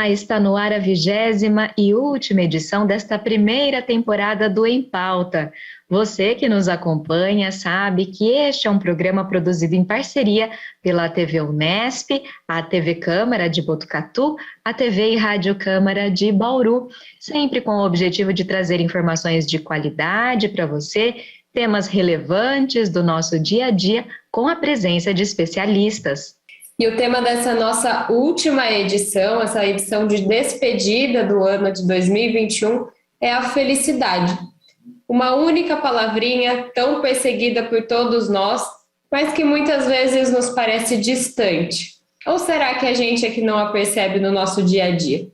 Olá, está no ar a 20ª e última edição desta primeira temporada do Em Pauta. Você que nos acompanha sabe que este é um programa produzido em parceria pela TV Unesp, a TV Câmara de Botucatu, a TV e Rádio Câmara de Bauru, sempre com o objetivo de trazer informações de qualidade para você, temas relevantes do nosso dia a dia, com a presença de especialistas. E o tema dessa nossa última edição, essa edição de despedida do ano de 2021, é a felicidade. Uma única palavrinha tão perseguida por todos nós, mas que muitas vezes nos parece distante. Ou será que a gente é que não a percebe no nosso dia a dia?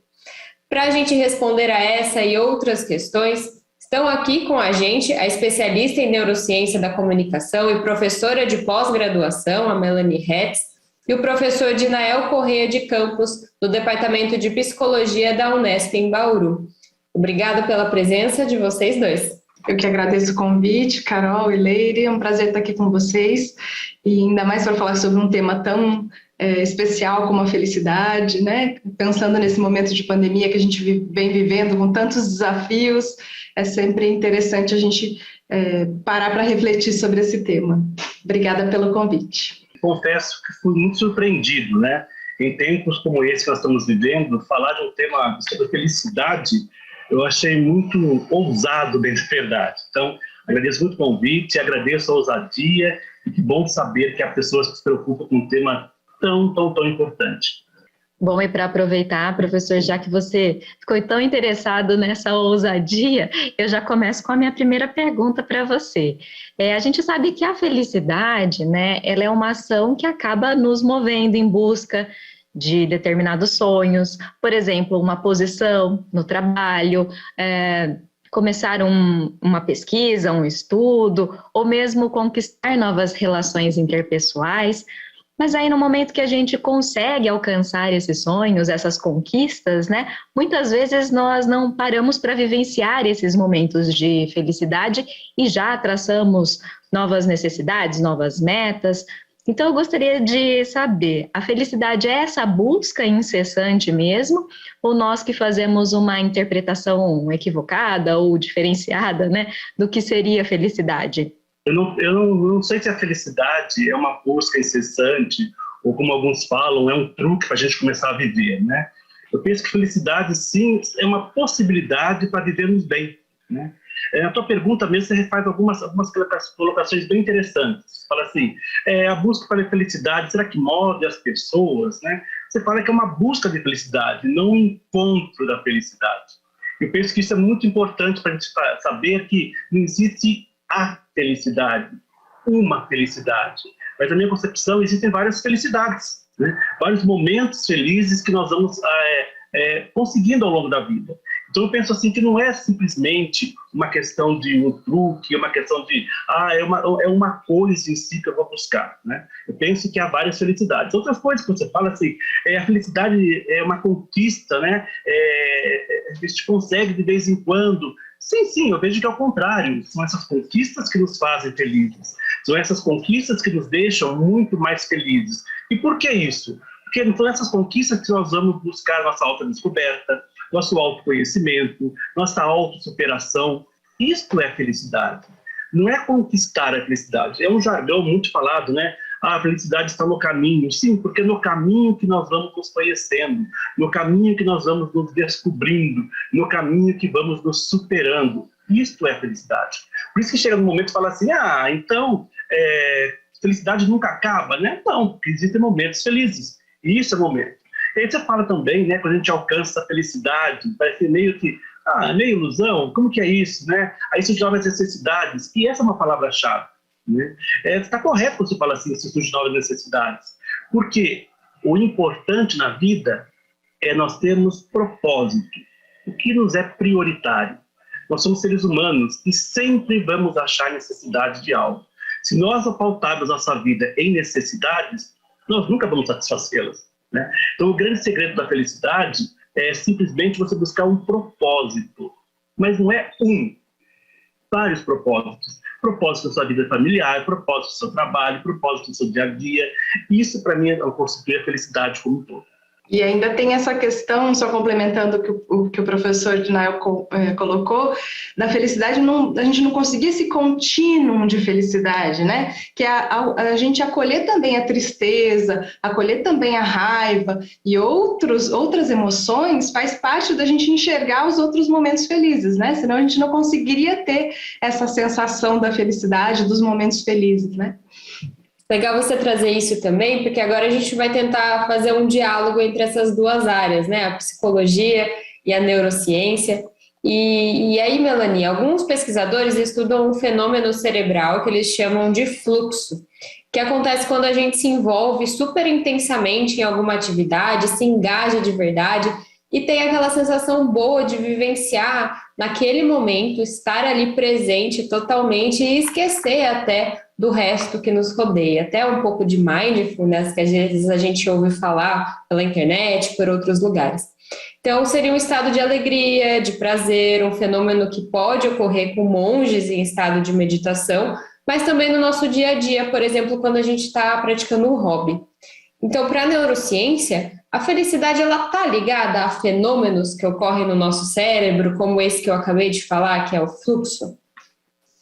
Para a gente responder a essa e outras questões, estão aqui com a gente a especialista em neurociência da comunicação e professora de pós-graduação, a Melanie Hetz, e o professor Dinael Correia de Campos, do Departamento de Psicologia da Unesp em Bauru. Obrigada pela presença de vocês dois. Eu que agradeço o convite, Carol e Leire, é um prazer estar aqui com vocês, e ainda mais para falar sobre um tema tão especial como a felicidade, né? Pensando nesse momento de pandemia que a gente vem vivendo com tantos desafios, é sempre interessante a gente parar para refletir sobre esse tema. Obrigada pelo convite. Confesso que fui muito surpreendido, né? Em tempos como esse que nós estamos vivendo, falar de um tema sobre felicidade, eu achei muito ousado, bem de verdade. Então, agradeço muito o convite, agradeço a ousadia, e que bom saber que há pessoas que se preocupam com um tema tão importante. Bom, e para aproveitar, professor, já que você ficou tão interessado nessa ousadia, eu já começo com a minha primeira pergunta para você. A gente sabe que a felicidade, né, ela é uma ação que acaba nos movendo em busca de determinados sonhos, por exemplo, uma posição no trabalho, começar uma pesquisa, um estudo, ou mesmo conquistar novas relações interpessoais. Mas aí no momento que a gente consegue alcançar esses sonhos, essas conquistas, né, muitas vezes nós não paramos para vivenciar esses momentos de felicidade e já traçamos novas necessidades, novas metas. Então eu gostaria de saber, a felicidade é essa busca incessante mesmo, ou nós que fazemos uma interpretação equivocada ou diferenciada, né, do que seria felicidade? Eu não sei se a felicidade é uma busca incessante, ou como alguns falam, é um truque para a gente começar a viver, né? Eu penso que felicidade, sim, é uma possibilidade para vivermos bem, né? A tua pergunta mesmo, você refaz algumas colocações bem interessantes. Você fala assim, a busca pela felicidade, será que move as pessoas, né? Você fala que é uma busca de felicidade, não um encontro da felicidade. Eu penso que isso é muito importante para a gente saber que não existe a felicidade, uma felicidade. Mas na minha concepção existem várias felicidades, né? Vários momentos felizes que nós vamos conseguindo ao longo da vida. Então eu penso assim que não é simplesmente uma questão de um truque, uma questão de é uma coisa em si que eu vou buscar, né? Eu penso que há várias felicidades. Outras coisas que você fala assim, a felicidade é uma conquista, né? A gente consegue de vez em quando. Sim, eu vejo que é o contrário. São essas conquistas que nos fazem felizes. São essas conquistas que nos deixam muito mais felizes. E por que isso? Porque são essas conquistas que nós vamos buscar nossa autodescoberta, nosso autoconhecimento, nossa autossuperação. Isto é felicidade. Não é conquistar a felicidade. É um jargão muito falado, né? A felicidade está no caminho. Sim, porque é no caminho que nós vamos nos conhecendo, no caminho que nós vamos nos descobrindo, no caminho que vamos nos superando. Isto é felicidade. Por isso que chega no momento e fala assim, então, felicidade nunca acaba, né? Não, porque existem momentos felizes. E isso é o momento. E aí você fala também, né, quando a gente alcança a felicidade, parece meio que, meio ilusão, como que é isso, né? Aí surgem novas necessidades, e essa é uma palavra-chave, né? Está correto quando você fala assim, se surgem novas necessidades, porque o importante na vida é nós termos propósito, o que nos é prioritário. Nós somos seres humanos e sempre vamos achar necessidade de algo. Se nós não pautarmos nossa vida em necessidades, nós nunca vamos satisfazê-las, né? Então o grande segredo da felicidade é simplesmente você buscar um propósito, mas não é vários propósitos. Propósito da sua vida familiar, propósito do seu trabalho, propósito do seu dia a dia. Isso para mim é constitui a felicidade como um todo. E ainda tem essa questão, só complementando o que o professor Dinael colocou, da felicidade, a gente não conseguir esse contínuo de felicidade, né? Que a gente acolher também a tristeza, acolher também a raiva e outras emoções faz parte da gente enxergar os outros momentos felizes, né? Senão a gente não conseguiria ter essa sensação da felicidade, dos momentos felizes, né? Legal você trazer isso também, porque agora a gente vai tentar fazer um diálogo entre essas duas áreas, né? A psicologia e a neurociência. E aí, Melanie, alguns pesquisadores estudam um fenômeno cerebral que eles chamam de fluxo, que acontece quando a gente se envolve super intensamente em alguma atividade, se engaja de verdade e tem aquela sensação boa de vivenciar naquele momento, estar ali presente totalmente e esquecer até do resto que nos rodeia. Até um pouco de mindfulness, que às vezes a gente ouve falar pela internet, por outros lugares. Então, seria um estado de alegria, de prazer, um fenômeno que pode ocorrer com monges em estado de meditação, mas também no nosso dia a dia, por exemplo, quando a gente está praticando um hobby. Então, para a neurociência, a felicidade está ligada a fenômenos que ocorrem no nosso cérebro, como esse que eu acabei de falar, que é o fluxo?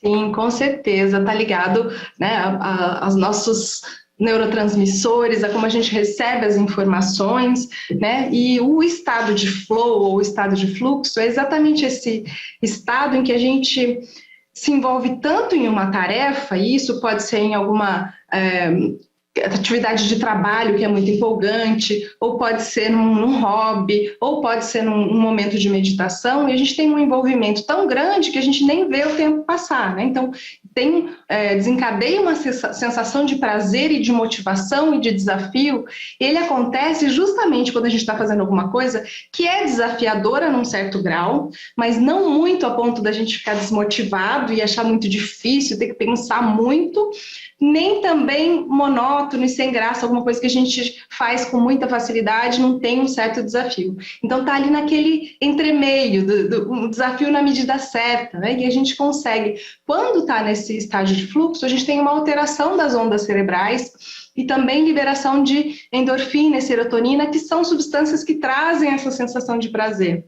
Sim, com certeza, está ligado, né, aos nossos neurotransmissores, a como a gente recebe as informações, né, e o estado de flow ou estado de fluxo é exatamente esse estado em que a gente se envolve tanto em uma tarefa, e isso pode ser em alguma atividade de trabalho que é muito empolgante, ou pode ser num hobby, ou pode ser num momento de meditação, e a gente tem um envolvimento tão grande que a gente nem vê o tempo passar, né? Então, desencadeia uma sensação de prazer e de motivação e de desafio. Ele acontece justamente quando a gente está fazendo alguma coisa que é desafiadora num certo grau, mas não muito a ponto da gente ficar desmotivado e achar muito difícil, ter que pensar muito, nem também monótono e sem graça, alguma coisa que a gente faz com muita facilidade, não tem um certo desafio. Então está ali naquele entremeio, um desafio na medida certa, né? E a gente consegue, quando está nesse estágio de fluxo, a gente tem uma alteração das ondas cerebrais e também liberação de endorfina e serotonina, que são substâncias que trazem essa sensação de prazer.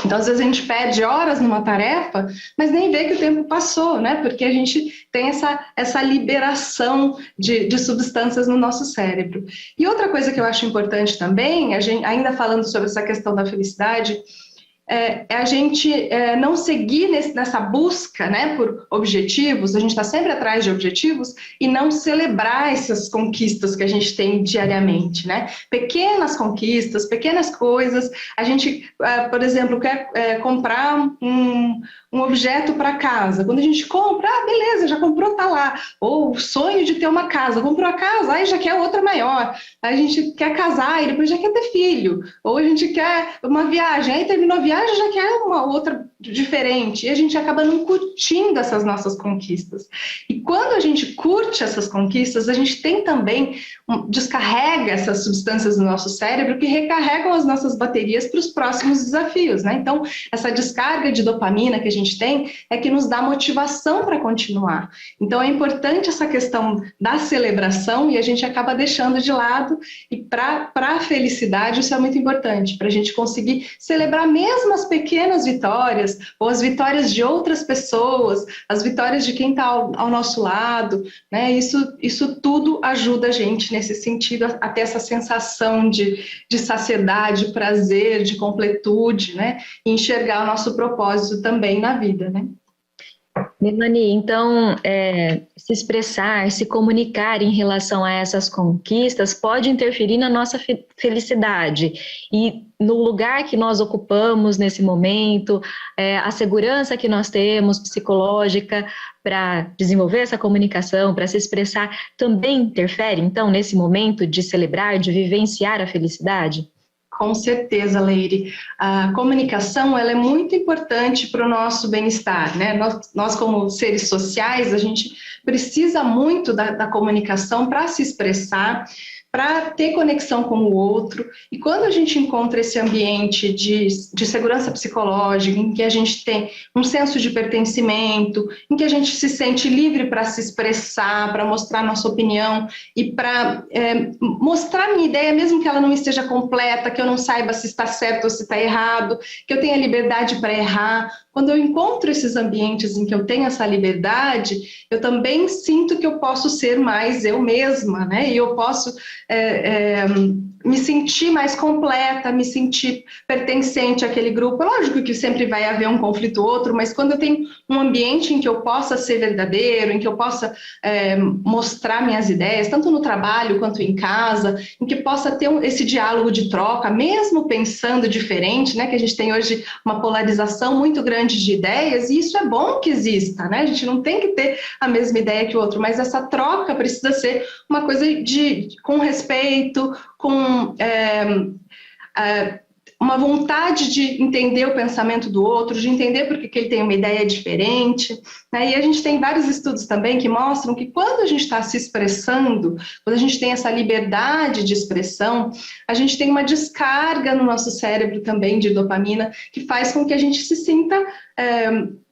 Então, às vezes a gente perde horas numa tarefa, mas nem vê que o tempo passou, né? Porque a gente tem essa liberação de substâncias no nosso cérebro. E outra coisa que eu acho importante também, ainda falando sobre essa questão da felicidade, é a gente não seguir nessa busca, né, por objetivos, a gente está sempre atrás de objetivos e não celebrar essas conquistas que a gente tem diariamente, né? Pequenas conquistas, pequenas coisas. A gente, por exemplo, quer comprar um objeto para casa. Quando a gente compra, beleza, já comprou, tá lá. Ou o sonho de ter uma casa, comprou a casa, aí já quer outra maior. A gente quer casar e depois já quer ter filho. Ou a gente quer uma viagem, aí terminou a viagem, já quer uma outra diferente. E a gente acaba não curtindo essas nossas conquistas. E quando a gente curte essas conquistas, a gente tem também, descarrega essas substâncias no nosso cérebro que recarregam as nossas baterias para os próximos desafios, né? Então, essa descarga de dopamina que a gente tem é que nos dá motivação para continuar. Então, é importante essa questão da celebração e a gente acaba deixando de lado, e para a felicidade isso é muito importante, para a gente conseguir celebrar mesmo as pequenas vitórias, ou as vitórias de outras pessoas, as vitórias de quem está ao nosso lado, né? Isso tudo ajuda a gente nesse sentido, a ter essa sensação de saciedade, prazer, de completude, né? E enxergar o nosso propósito também na vida, né? Melanie, então, se expressar, se comunicar em relação a essas conquistas pode interferir na nossa felicidade e no lugar que nós ocupamos nesse momento, a segurança que nós temos psicológica para desenvolver essa comunicação, para se expressar, também interfere, então, nesse momento de celebrar, de vivenciar a felicidade? Com certeza, Leire. A comunicação ela é muito importante para o nosso bem-estar, né? Nós, como seres sociais, a gente precisa muito da comunicação para se expressar, para ter conexão com o outro. E quando a gente encontra esse ambiente de segurança psicológica, em que a gente tem um senso de pertencimento, em que a gente se sente livre para se expressar, para mostrar nossa opinião e para mostrar minha ideia, mesmo que ela não esteja completa, que eu não saiba se está certo ou se está errado, que eu tenha liberdade para errar. Quando eu encontro esses ambientes em que eu tenho essa liberdade, eu também sinto que eu posso ser mais eu mesma, né? E eu posso me sentir mais completa, me sentir pertencente àquele grupo. Lógico que sempre vai haver um conflito ou outro, mas quando eu tenho um ambiente em que eu possa ser verdadeiro, em que eu possa mostrar minhas ideias, tanto no trabalho quanto em casa, em que possa ter esse diálogo de troca, mesmo pensando diferente, né? Que a gente tem hoje uma polarização muito grande de ideias, e isso é bom que exista, né? A gente não tem que ter a mesma ideia que o outro, mas essa troca precisa ser uma coisa com respeito, com uma vontade de entender o pensamento do outro, de entender porque que ele tem uma ideia diferente, né? E a gente tem vários estudos também que mostram que quando a gente está se expressando, quando a gente tem essa liberdade de expressão, a gente tem uma descarga no nosso cérebro também de dopamina, que faz com que a gente se sinta,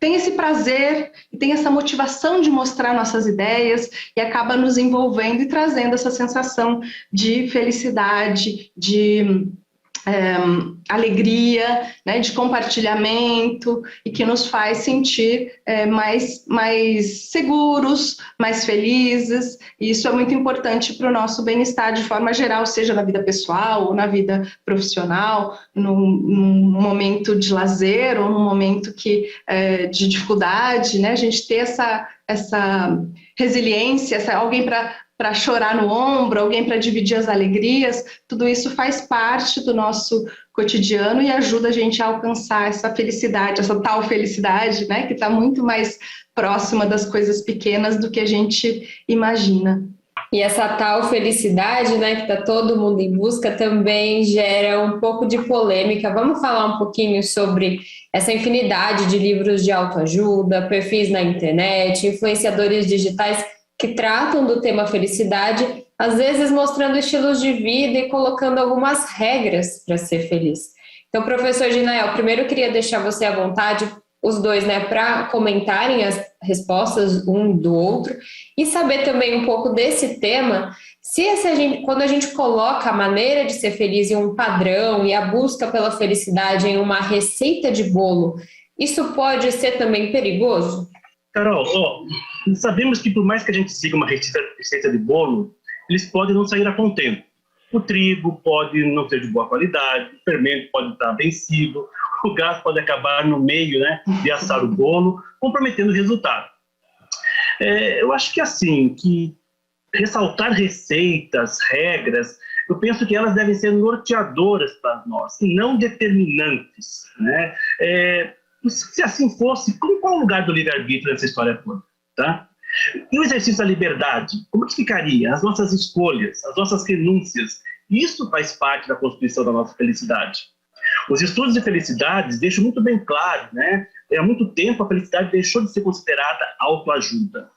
tenha esse prazer, e tenha essa motivação de mostrar nossas ideias, e acaba nos envolvendo e trazendo essa sensação de felicidade, de alegria, né, de compartilhamento, e que nos faz sentir mais seguros, mais felizes, e isso é muito importante para o nosso bem-estar de forma geral, seja na vida pessoal ou na vida profissional, num momento de lazer ou num momento de dificuldade, né, a gente ter essa resiliência, alguém para chorar no ombro, alguém para dividir as alegrias, tudo isso faz parte do nosso cotidiano e ajuda a gente a alcançar essa felicidade, essa tal felicidade, né, que está muito mais próxima das coisas pequenas do que a gente imagina. E essa tal felicidade, né, que está todo mundo em busca, também gera um pouco de polêmica. Vamos falar um pouquinho sobre essa infinidade de livros de autoajuda, perfis na internet, influenciadores digitais que tratam do tema felicidade, às vezes mostrando estilos de vida e colocando algumas regras para ser feliz. Então, professor Ginael, primeiro eu queria deixar você à vontade, os dois, né, para comentarem as respostas um do outro e saber também um pouco desse tema, quando a gente coloca a maneira de ser feliz em um padrão e a busca pela felicidade em uma receita de bolo, isso pode ser também perigoso? Carol, sabemos que por mais que a gente siga uma receita de bolo, eles podem não sair a contento. O trigo pode não ser de boa qualidade, o fermento pode estar vencido, o gás pode acabar no meio, né, de assar o bolo, comprometendo o resultado. Eu acho que assim, que ressaltar receitas, regras, eu penso que elas devem ser norteadoras para nós, e não determinantes, né? Se assim fosse, qual é o lugar do livre-arbítrio nessa história toda? Tá? E o exercício da liberdade? Como que ficaria? As nossas escolhas, as nossas renúncias, isso faz parte da construção da nossa felicidade. Os estudos de felicidade deixam muito bem claro, né? Há muito tempo a felicidade deixou de ser considerada autoajuda.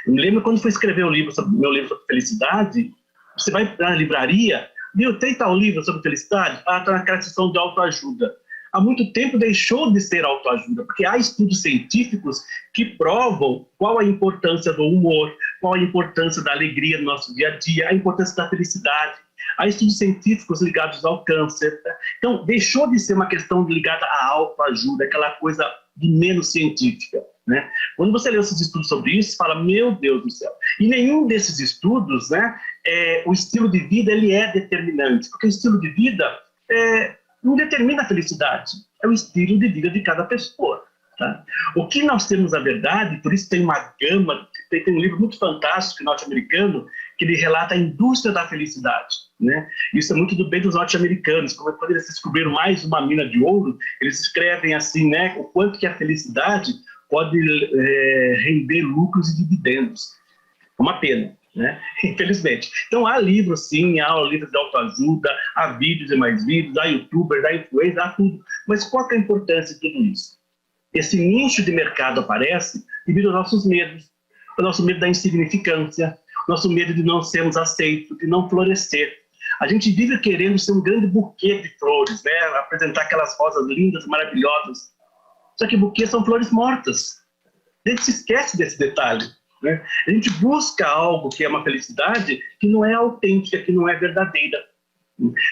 Eu me lembro quando fui escrever meu livro sobre felicidade, você vai na livraria, viu, tem tal livro sobre felicidade? Está naquela seção de autoajuda. Há muito tempo deixou de ser autoajuda, porque há estudos científicos que provam qual a importância do humor, qual a importância da alegria no nosso dia a dia, a importância da felicidade. Há estudos científicos ligados ao câncer. Então, deixou de ser uma questão ligada à autoajuda, aquela coisa de menos científica, né? Quando você lê esses estudos sobre isso, você fala, meu Deus do céu. E nenhum desses estudos, né, o estilo de vida ele é determinante, porque o estilo de vida não determina a felicidade, é o estilo de vida de cada pessoa. Tá? O que nós temos, na verdade, por isso tem uma gama, tem um livro muito fantástico norte-americano, que ele relata a indústria da felicidade. Né? Isso é muito do bem dos norte-americanos, quando eles descobriram mais uma mina de ouro, eles escrevem assim, né, o quanto que a felicidade pode render lucros e dividendos. É uma pena. Né? Infelizmente. Então há livros sim, há livros de autoajuda, há vídeos e mais vídeos, há youtubers, há influencers, há tudo. Mas qual é a importância de tudo isso? Esse nicho de mercado aparece devido aos nossos medos, o nosso medo da insignificância, nosso medo de não sermos aceitos, de não florescer. A gente vive querendo ser um grande buquê de flores, né? Apresentar aquelas rosas lindas, maravilhosas. Só que buquês são flores mortas. A gente se esquece desse detalhe, né? A gente busca algo que é uma felicidade que não é autêntica, que não é verdadeira.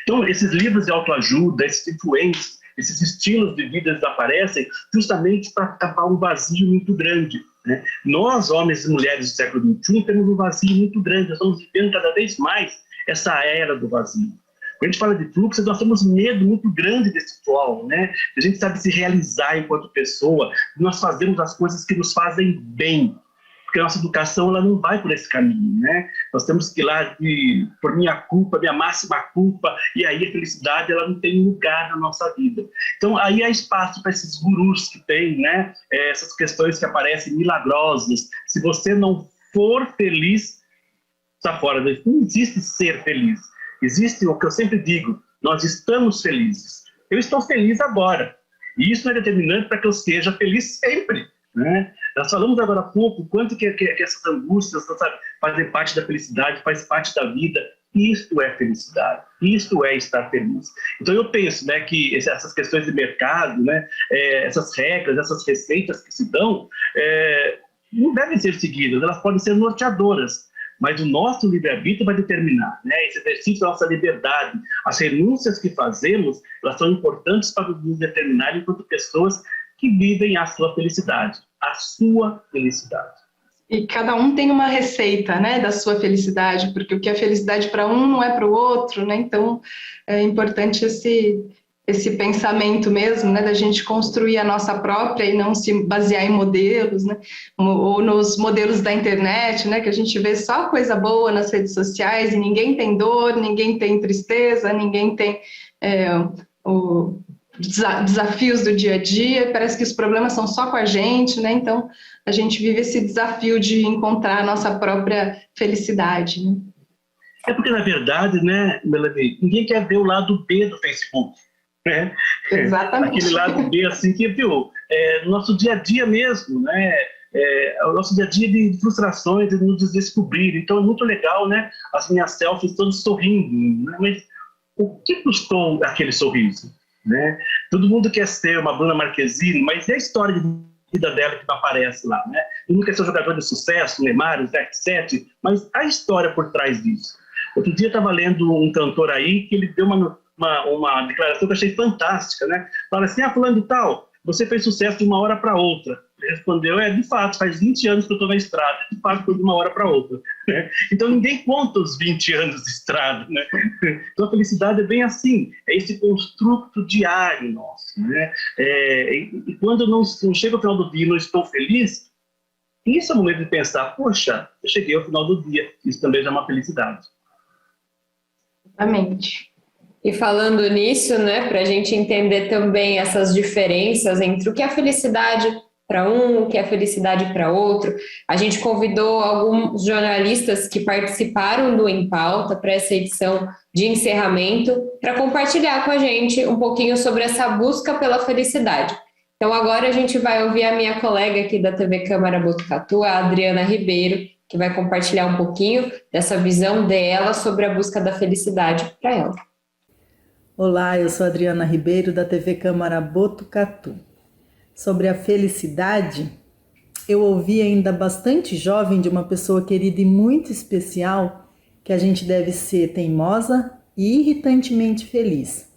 Então, esses livros de autoajuda, esses influentes, esses estilos de vida desaparecem justamente para tapar um vazio muito grande, né? Nós, homens e mulheres do século XXI, temos um vazio muito grande. Nós estamos vivendo cada vez mais essa era do vazio. Quando a gente fala de fluxo, nós temos medo muito grande desse flow, né? A gente sabe se realizar enquanto pessoa, nós fazemos as coisas que nos fazem bem, porque a nossa educação ela não vai por esse caminho, né? Nós temos que ir lá por minha culpa, minha máxima culpa, e aí a felicidade ela não tem lugar na nossa vida. Então aí há espaço para esses gurus que tem, né? Essas questões que aparecem milagrosas. Se você não for feliz, está fora. Não existe ser feliz. Existe o que eu sempre digo, nós estamos felizes. Eu estou feliz agora. E isso é determinante para que eu seja feliz sempre, né? Nós falamos agora há pouco quanto que essas angústias, sabe, fazem parte da felicidade, faz parte da vida. Isto é felicidade, isto é estar feliz. Então eu penso, né, que essas questões de mercado, né, essas regras, essas receitas que se dão, não devem ser seguidas, elas podem ser norteadoras. Mas o nosso livre-arbítrio vai determinar, né? Esse exercício da nossa liberdade, as renúncias que fazemos, elas são importantes para nos determinar enquanto pessoas que vivem a sua felicidade, a sua felicidade. E cada um tem uma receita, né, da sua felicidade, porque o que é felicidade para um não é para o outro, né? Então é importante esse pensamento mesmo, né, da gente construir a nossa própria e não se basear em modelos, né, ou nos modelos da internet, né, que a gente vê só coisa boa nas redes sociais e ninguém tem dor, ninguém tem tristeza, ninguém tem desafios do dia a dia, parece que os problemas são só com a gente, né, então a gente vive esse desafio de encontrar a nossa própria felicidade, né. É porque, na verdade, né, Melanie, ninguém quer ver o lado B do Facebook. Exatamente. Aquele lado B, assim, que viu, no nosso dia a dia mesmo, né? O nosso dia a dia de frustrações, de nos descobrir. Então é muito legal, né? As minhas selfies todas sorrindo, né? Mas o que custou aquele sorriso, né? Todo mundo quer ser uma Bruna Marquezine, mas e a história de vida dela que não aparece lá, né? Todo mundo quer ser um jogador de sucesso, Neymar, o CR7, mas a história por trás disso. Outro dia eu estava lendo um cantor aí que ele deu uma declaração que eu achei fantástica, né? Fala assim, fulano de tal, você fez sucesso de uma hora para outra. Ele respondeu, de fato, faz 20 anos que eu estou na estrada, de fato foi de uma hora para outra. Né? Então ninguém conta os 20 anos de estrada, né? Então a felicidade é bem assim, é esse construto diário nosso, né? E quando eu não chego ao final do dia e não estou feliz, isso é o momento de pensar, poxa, eu cheguei ao final do dia, isso também já é uma felicidade. Exatamente. E falando nisso, né, para a gente entender também essas diferenças entre o que é felicidade para um, o que é felicidade para outro, a gente convidou alguns jornalistas que participaram do Em Pauta para essa edição de encerramento para compartilhar com a gente um pouquinho sobre essa busca pela felicidade. Então agora a gente vai ouvir a minha colega aqui da TV Câmara Botucatu, a Adriana Ribeiro, que vai compartilhar um pouquinho dessa visão dela sobre a busca da felicidade para ela. Olá, eu sou Adriana Ribeiro, da TV Câmara Botucatu. Sobre a felicidade, eu ouvi ainda bastante jovem de uma pessoa querida e muito especial que a gente deve ser teimosa e irritantemente feliz.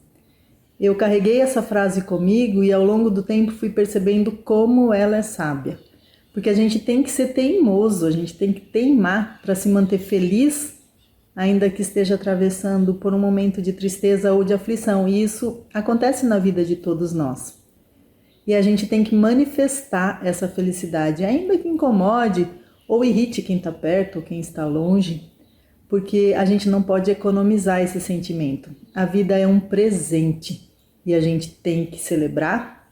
Eu carreguei essa frase comigo e ao longo do tempo fui percebendo como ela é sábia. Porque a gente tem que ser teimoso, a gente tem que teimar para se manter feliz, ainda que esteja atravessando por um momento de tristeza ou de aflição. E isso acontece na vida de todos nós. E a gente tem que manifestar essa felicidade, ainda que incomode ou irrite quem está perto ou quem está longe, porque a gente não pode economizar esse sentimento. A vida é um presente e a gente tem que celebrar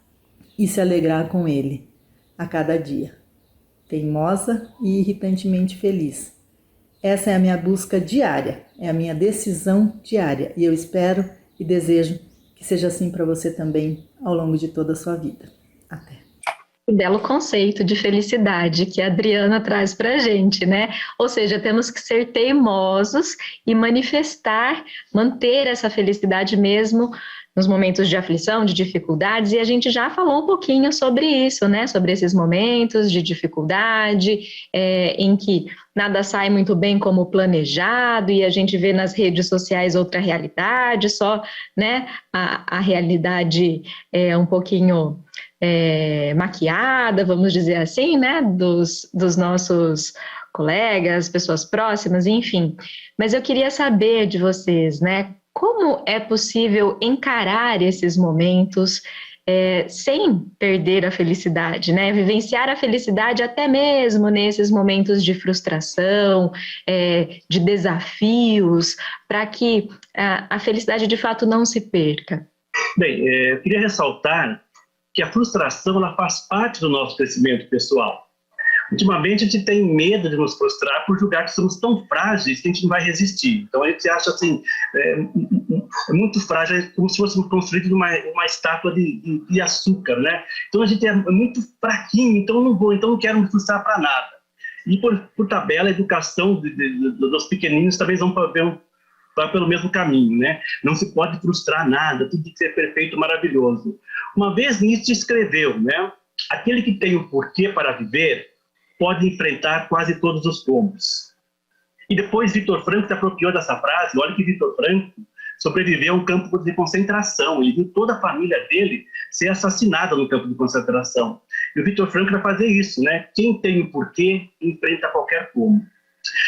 e se alegrar com ele a cada dia. Teimosa e irritantemente feliz. Essa é a minha busca diária, é a minha decisão diária e eu espero e desejo que seja assim para você também ao longo de toda a sua vida. Até. Que belo conceito de felicidade que a Adriana traz para a gente, né? Ou seja, temos que ser teimosos e manifestar, manter essa felicidade mesmo nos momentos de aflição, de dificuldades, e a gente já falou um pouquinho sobre isso, né? Sobre esses momentos de dificuldade, em que nada sai muito bem como planejado, e a gente vê nas redes sociais outra realidade, só, né, a realidade é um pouquinho maquiada, vamos dizer assim, né, dos nossos colegas, pessoas próximas, enfim. Mas eu queria saber de vocês, né, como é possível encarar esses momentos sem perder a felicidade, né? Vivenciar a felicidade até mesmo nesses momentos de frustração, de desafios, para que a felicidade de fato não se perca. Bem, eu queria ressaltar que a frustração ela faz parte do nosso crescimento pessoal. Ultimamente a gente tem medo de nos frustrar por julgar que somos tão frágeis que a gente não vai resistir. Então a gente acha assim, é muito frágil, como se fosse construído uma estátua de açúcar, né? Então a gente é muito fraquinho, então não quero me frustrar para nada. E por tabela, a educação dos pequeninos talvez vão pelo mesmo caminho, né? Não se pode frustrar nada, tudo tem que ser perfeito, maravilhoso. Uma vez Nietzsche escreveu, né? Aquele que tem o porquê para viver pode enfrentar quase todos os tombos. E depois Viktor Frankl se apropriou dessa frase. Olha que Viktor Frankl sobreviveu a um campo de concentração. Ele viu toda a família dele ser assassinada no campo de concentração. E o Viktor Frankl vai fazer isso, né? Quem tem o porquê enfrenta qualquer como.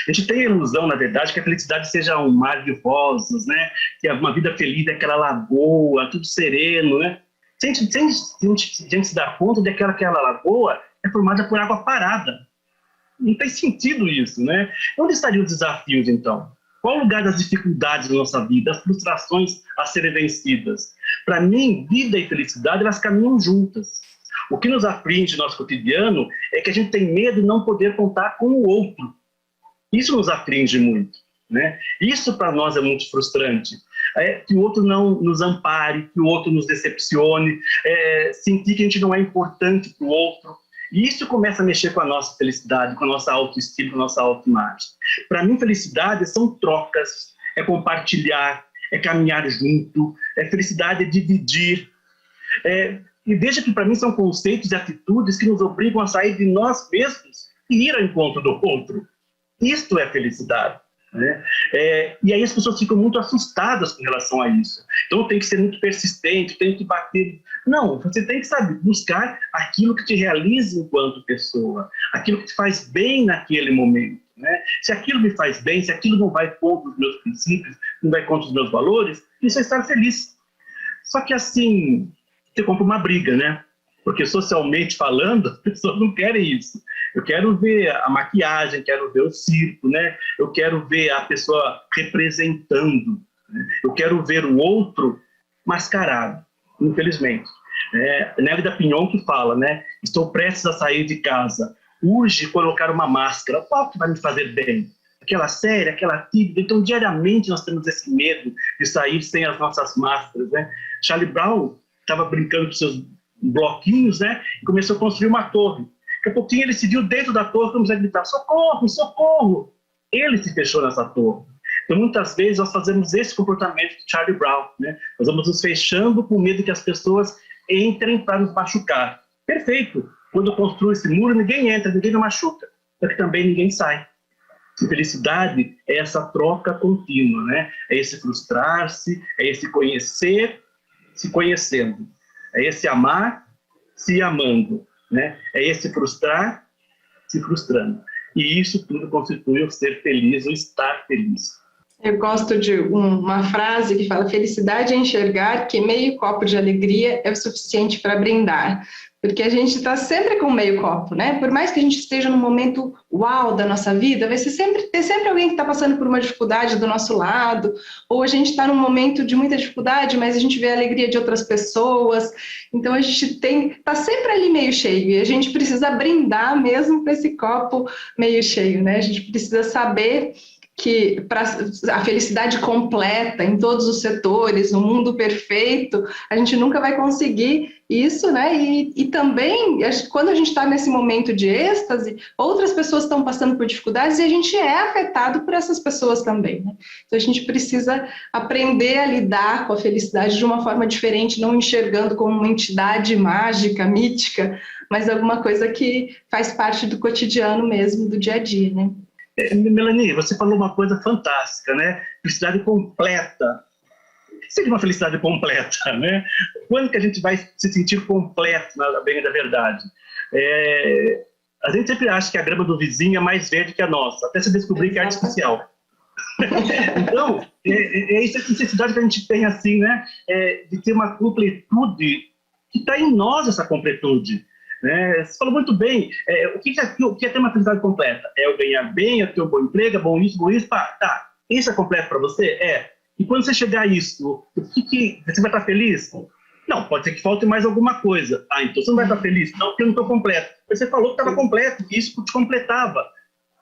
A gente tem a ilusão, na verdade, que a felicidade seja um mar de rosas, né? Que uma vida feliz é aquela lagoa, tudo sereno, né? Sem a gente se dar conta de que aquela lagoa é formada por água parada. Não tem sentido isso, né? Onde estariam os desafios, então? Qual o lugar das dificuldades da nossa vida, das frustrações a serem vencidas? Para mim, vida e felicidade, elas caminham juntas. O que nos aflige no nosso cotidiano é que a gente tem medo de não poder contar com o outro. Isso nos aflige muito, né? Isso para nós é muito frustrante. Que o outro não nos ampare, que o outro nos decepcione, sentir que a gente não é importante para o outro. E isso começa a mexer com a nossa felicidade, com a nossa autoestima, com a nossa autoimagem. Para mim, felicidade são trocas, é compartilhar, é caminhar junto, felicidade é dividir. E veja que para mim são conceitos e atitudes que nos obrigam a sair de nós mesmos e ir ao encontro do outro. Isto é felicidade. Né? E aí as pessoas ficam muito assustadas com relação a isso. Então tem que ser muito persistente, tem que bater. Não, você tem que saber buscar aquilo que te realiza enquanto pessoa, aquilo que te faz bem naquele momento. Né? Se aquilo me faz bem, se aquilo não vai contra os meus princípios, não vai contra os meus valores, isso é estar feliz. Só que assim, você compra uma briga, né? Porque socialmente falando, as pessoas não querem isso. Eu quero ver a maquiagem, quero ver o circo, né? Eu quero ver a pessoa representando. Né? Eu quero ver o outro mascarado, infelizmente. Nélida Pinhon que fala, né? Estou prestes a sair de casa. Urge colocar uma máscara. Qual que vai me fazer bem? Aquela séria, aquela tímida. Então, diariamente, nós temos esse medo de sair sem as nossas máscaras, né? Charlie Brown estava brincando com seus bloquinhos, né? E começou a construir uma torre. Daqui a pouquinho ele se viu dentro da torre, começou a gritar, socorro, socorro! Ele se fechou nessa torre. Então, muitas vezes, nós fazemos esse comportamento de Charlie Brown, né? Nós vamos nos fechando com medo que as pessoas entrem para nos machucar. Perfeito! Quando eu construo esse muro, ninguém entra, ninguém me machuca. Só que também ninguém sai. E felicidade é essa troca contínua, né? É esse frustrar-se, é esse conhecer, se conhecendo. É esse amar, se amando. Né? É esse frustrar, se frustrando. E isso tudo constitui o ser feliz, o estar feliz. Eu gosto de uma frase que fala: felicidade é enxergar que meio copo de alegria é o suficiente para brindar. Porque a gente está sempre com meio copo, né? Por mais que a gente esteja num momento uau da nossa vida, vai ter sempre alguém que está passando por uma dificuldade do nosso lado, ou a gente está num momento de muita dificuldade, mas a gente vê a alegria de outras pessoas. Então a gente está sempre ali meio cheio, e a gente precisa brindar mesmo com esse copo meio cheio, né? A gente precisa saber que para a felicidade completa em todos os setores, no mundo perfeito, a gente nunca vai conseguir isso, né? E também, quando a gente está nesse momento de êxtase, outras pessoas estão passando por dificuldades e a gente é afetado por essas pessoas também, né? Então a gente precisa aprender a lidar com a felicidade de uma forma diferente, não enxergando como uma entidade mágica, mítica, mas alguma coisa que faz parte do cotidiano mesmo, do dia a dia, né? Melanie, você falou uma coisa fantástica, né? Felicidade completa. O que seria uma felicidade completa, né? Quando que a gente vai se sentir completo, na bem da verdade? A gente sempre acha que a grama do vizinho é mais verde que a nossa, até se descobrir que é artificial. Então, essa necessidade que a gente tem, assim, né? De ter uma completude, que está em nós, essa completude. Você falou muito bem, o que é ter uma felicidade completa? É eu ganhar bem, é ter um bom emprego, é bom isso, tá. Isso é completo para você? E quando você chegar a isso, você vai estar feliz? Não, pode ser que falte mais alguma coisa. Então você não vai estar feliz? Não, porque eu não estou completo. Você falou que estava completo, que isso te completava.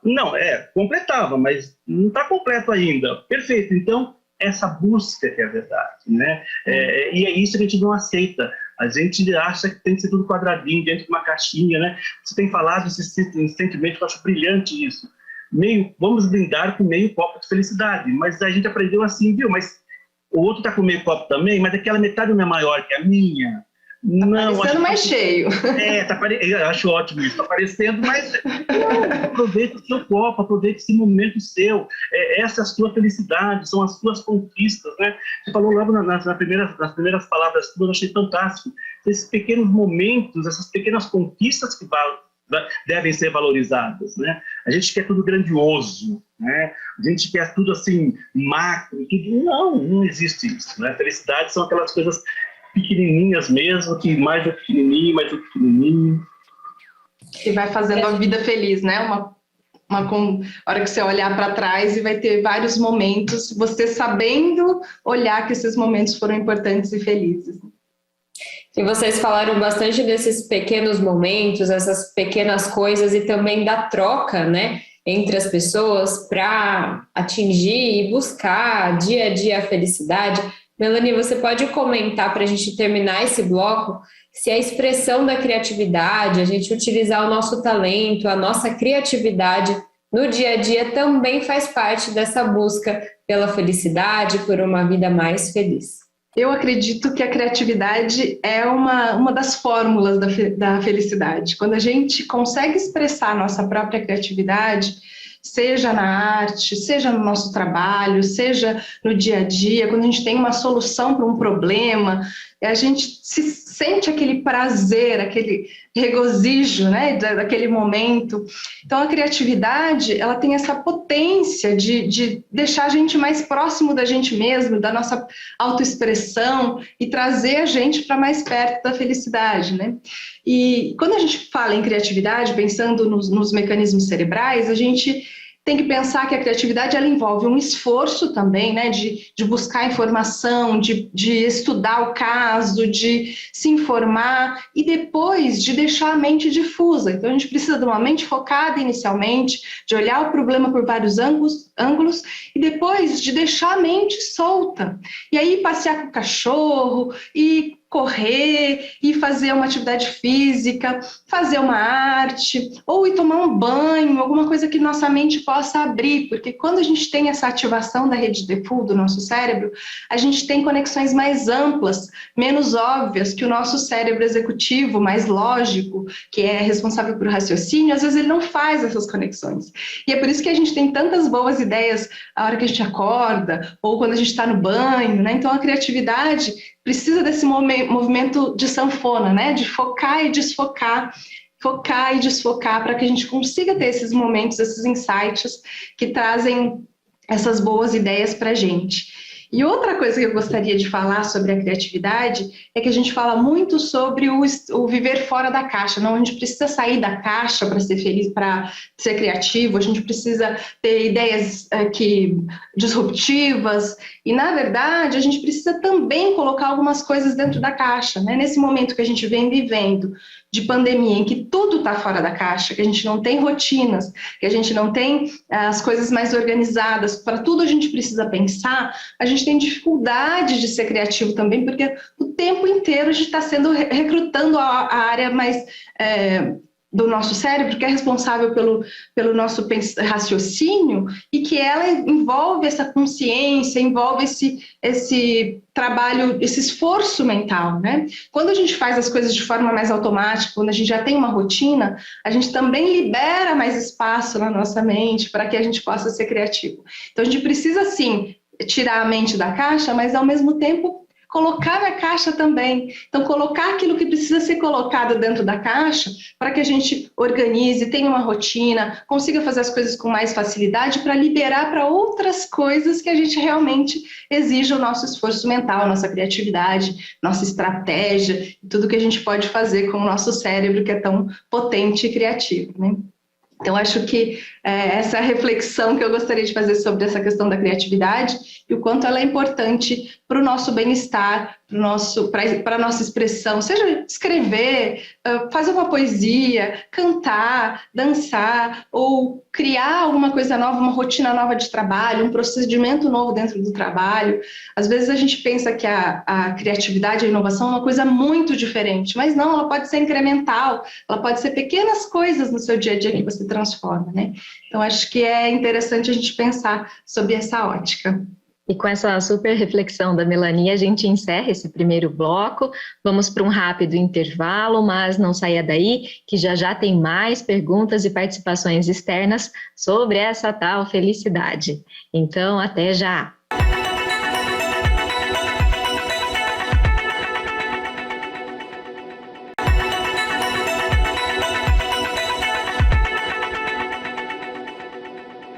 Não, completava, mas não está completo ainda. Perfeito, então essa busca que é a verdade, né? E é isso que a gente não aceita. A gente acha que tem que ser tudo quadradinho, dentro de uma caixinha, né? Você tem falado esse sentimento, eu acho brilhante isso. Vamos brindar com meio copo de felicidade, mas a gente aprendeu assim, viu? Mas o outro está com meio copo também, mas aquela metade não é maior que a minha. Não, parecendo mais cheio. Eu acho ótimo isso, está parecendo, mas aproveita o seu copo, aproveita esse momento seu. Essa é a sua felicidade, são as suas conquistas, né? Você falou logo nas primeiras palavras suas, eu achei fantástico. Esses pequenos momentos, essas pequenas conquistas que devem ser valorizadas, né? A gente quer tudo grandioso, né? A gente quer tudo assim, macro, tudo. Não existe isso, né? Felicidade são aquelas coisas pequenininhas mesmo, que mais do pequenininho, mais do pequenininho. E vai fazendo a vida feliz, né? A hora que você olhar para trás e vai ter vários momentos, você sabendo olhar que esses momentos foram importantes e felizes. E vocês falaram bastante desses pequenos momentos, essas pequenas coisas e também da troca, né, entre as pessoas para atingir e buscar dia a dia a felicidade. Melanie, você pode comentar para a gente terminar esse bloco se a expressão da criatividade, a gente utilizar o nosso talento, a nossa criatividade no dia a dia também faz parte dessa busca pela felicidade, por uma vida mais feliz. Eu acredito que a criatividade é uma das fórmulas da felicidade. Quando a gente consegue expressar a nossa própria criatividade, seja na arte, seja no nosso trabalho, seja no dia a dia, quando a gente tem uma solução para um problema, a gente sente aquele prazer, aquele regozijo, né, daquele momento. Então, a criatividade, ela tem essa potência de deixar a gente mais próximo da gente mesmo, da nossa autoexpressão e trazer a gente para mais perto da felicidade, né? E quando a gente fala em criatividade, pensando nos mecanismos cerebrais, a gente tem que pensar que a criatividade ela envolve um esforço também, né, de buscar informação, de estudar o caso, de se informar e depois de deixar a mente difusa. Então, a gente precisa de uma mente focada inicialmente, de olhar o problema por vários ângulos e depois de deixar a mente solta. E aí passear com o cachorro e correr e fazer uma atividade física, fazer uma arte, ou ir tomar um banho, alguma coisa que nossa mente possa abrir, porque quando a gente tem essa ativação da rede default do nosso cérebro, a gente tem conexões mais amplas, menos óbvias, que o nosso cérebro executivo, mais lógico, que é responsável por raciocínio, às vezes ele não faz essas conexões. E é por isso que a gente tem tantas boas ideias a hora que a gente acorda, ou quando a gente está no banho, né? Então a criatividade precisa desse movimento de sanfona, né? De focar e desfocar, focar e desfocar, para que a gente consiga ter esses momentos, esses insights que trazem essas boas ideias para a gente. E outra coisa que eu gostaria de falar sobre a criatividade é que a gente fala muito sobre o viver fora da caixa. Não, a gente precisa sair da caixa para ser feliz, para ser criativo, a gente precisa ter ideias disruptivas. E, na verdade, a gente precisa também colocar algumas coisas dentro da caixa, né? Nesse momento que a gente vem vivendo de pandemia, em que tudo está fora da caixa, que a gente não tem rotinas, que a gente não tem as coisas mais organizadas, para tudo a gente precisa pensar, a gente tem dificuldade de ser criativo também, porque o tempo inteiro a gente está sendo recrutando a área mais do nosso cérebro, que é responsável pelo nosso raciocínio, e que ela envolve essa consciência, envolve esse trabalho, esse esforço mental, né? Quando a gente faz as coisas de forma mais automática, quando a gente já tem uma rotina, a gente também libera mais espaço na nossa mente para que a gente possa ser criativo. Então, a gente precisa, sim, tirar a mente da caixa, mas, ao mesmo tempo, colocar na caixa também. Então, colocar aquilo que precisa ser colocado dentro da caixa para que a gente organize, tenha uma rotina, consiga fazer as coisas com mais facilidade para liberar para outras coisas que a gente realmente exige o nosso esforço mental, nossa criatividade, nossa estratégia, tudo que a gente pode fazer com o nosso cérebro, que é tão potente e criativo, né? Então, acho que essa reflexão que eu gostaria de fazer sobre essa questão da criatividade e o quanto ela é importante para o nosso bem-estar, para a nossa expressão, seja escrever, fazer uma poesia, cantar, dançar, ou criar alguma coisa nova, uma rotina nova de trabalho, um procedimento novo dentro do trabalho. Às vezes a gente pensa que a criatividade e a inovação é uma coisa muito diferente, mas não, ela pode ser incremental, ela pode ser pequenas coisas no seu dia a dia que você transforma, né? Então, acho que é interessante a gente pensar sobre essa ótica. E com essa super reflexão da Melanie, a gente encerra esse primeiro bloco. Vamos para um rápido intervalo, mas não saia daí, que já já tem mais perguntas e participações externas sobre essa tal felicidade. Então, até já!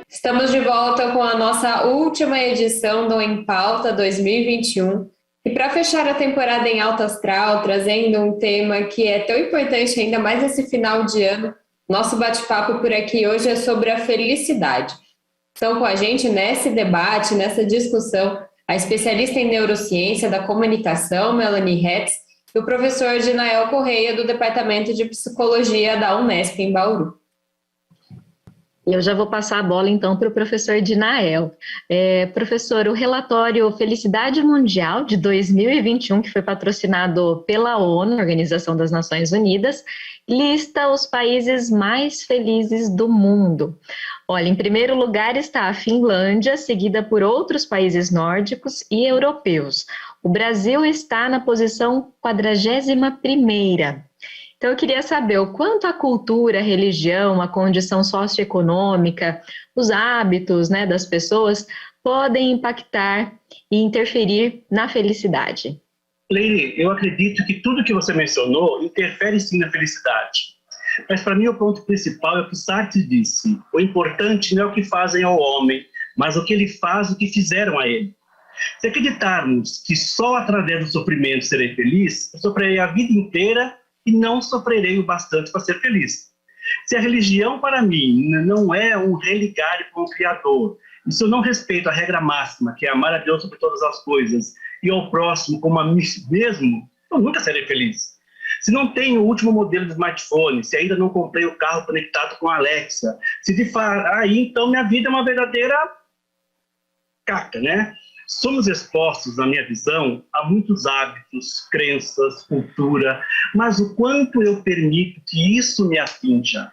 Estamos de volta com a nossa última edição do Em Pauta 2021. E para fechar a temporada em alto astral, trazendo um tema que é tão importante ainda mais nesse final de ano, nosso bate-papo por aqui hoje é sobre a felicidade. Estão com a gente nesse debate, nessa discussão, a especialista em neurociência da comunicação, Melanie Hetz, e o professor Dinael Correia, do Departamento de Psicologia da Unesp, em Bauru. Eu já vou passar a bola, então, para o professor Dinael. Professor, o relatório Felicidade Mundial de 2021, que foi patrocinado pela ONU, Organização das Nações Unidas, lista os países mais felizes do mundo. Olha, em primeiro lugar está a Finlândia, seguida por outros países nórdicos e europeus. O Brasil está na posição 41ª. Então, eu queria saber o quanto a cultura, a religião, a condição socioeconômica, os hábitos, né, das pessoas podem impactar e interferir na felicidade. Leire, eu acredito que tudo que você mencionou interfere sim na felicidade. Mas para mim o ponto principal é o que Sartre disse. O importante não é o que fazem ao homem, mas o que ele faz, o que fizeram a ele. Se acreditarmos que só através do sofrimento serei feliz, eu sofrerei a vida inteira e não sofrerei o bastante para ser feliz. Se a religião, para mim, não é um religar com o Criador, e se eu não respeito a regra máxima, que é amar a Deus sobre todas as coisas, e ao próximo como a mim mesmo, eu nunca serei feliz. Se não tenho o último modelo de smartphone, se ainda não comprei o carro conectado com a Alexa, se de aí então minha vida é uma verdadeira caca, né? Somos expostos, na minha visão, a muitos hábitos, crenças, cultura, mas o quanto eu permito que isso me atinja?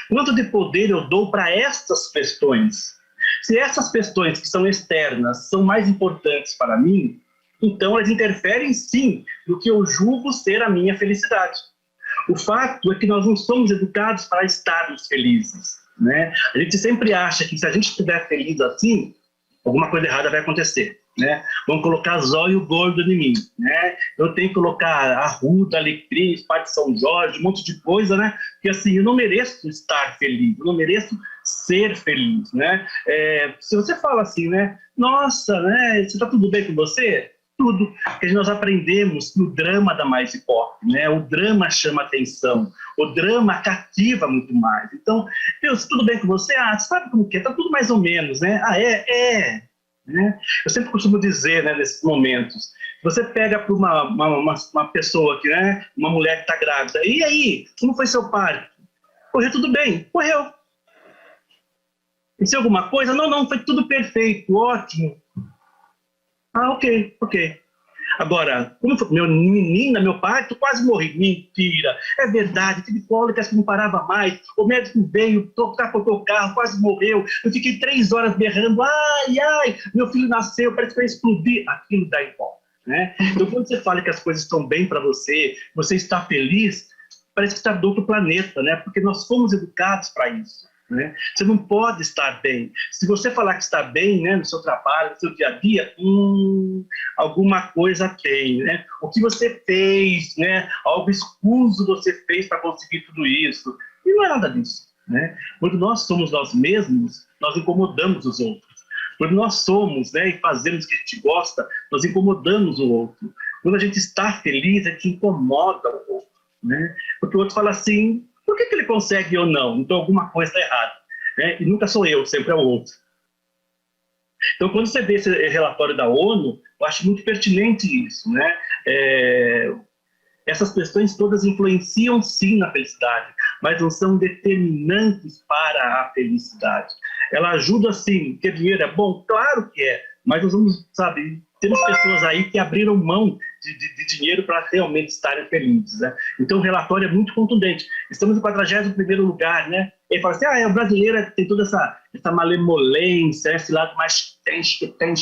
Quanto de poder eu dou para estas questões? Se essas questões que são externas são mais importantes para mim, então elas interferem sim no que eu julgo ser a minha felicidade. O fato é que nós não somos educados para estarmos felizes, né? A gente sempre acha que se a gente estiver feliz assim, alguma coisa errada vai acontecer, né? Vão colocar zóio gordo em mim, né? Eu tenho que colocar arruda, alecrim, espada de São Jorge, um monte de coisa, né? Porque assim, eu não mereço estar feliz, eu não mereço ser feliz, né? Se você fala assim, né? Nossa, né? Está tudo bem com você? Tudo. Porque nós aprendemos que o drama dá mais ibope, né? O drama chama atenção, o drama cativa muito mais. Então, Deus, tudo bem com você? Ah, sabe como que é? Tá tudo mais ou menos, né? Ah, né? Eu sempre costumo dizer, né, nesses momentos, você pega para uma pessoa, que, né, uma mulher que está grávida, e aí, como foi seu parto? Correu tudo bem? Correu. Aconteceu alguma coisa? Não, foi tudo perfeito, ótimo. Ah, ok. Agora, como foi? Meu parto, quase morri. Mentira, é verdade, tive cólicas que não parava mais, o médico veio, capotou o carro, quase morreu, eu fiquei 3 horas berrando, ai, meu filho nasceu, parece que vai explodir. Aquilo dá em volta, né? Então, quando você fala que as coisas estão bem para você, você está feliz, parece que está do outro planeta, né? Porque nós fomos educados para isso, né? Você não pode estar bem. Se você falar que está bem, né, no seu trabalho, no seu dia a dia, alguma coisa tem, né? O que você fez, né? Algo escuso você fez para conseguir tudo isso. E não é nada disso, né? Quando nós somos nós mesmos, nós incomodamos os outros. Quando nós somos, né, e fazemos o que a gente gosta, nós incomodamos o outro. Quando a gente está feliz, a gente incomoda o outro, né? Porque o outro fala assim, por que ele consegue ou não? Então alguma coisa está errada, né? E nunca sou eu, sempre é o outro. Então quando você vê esse relatório da ONU, eu acho muito pertinente isso, né? Essas questões todas influenciam sim na felicidade, mas não são determinantes para a felicidade. Ela ajuda sim, ter dinheiro é bom? Claro que é, mas nós vamos, sabe, temos pessoas aí que abriram mão de dinheiro para realmente estarem felizes, né? Então o relatório é muito contundente. Estamos no 41º lugar, né? Ele fala assim, o brasileiro tem toda essa malemolência, esse lado mais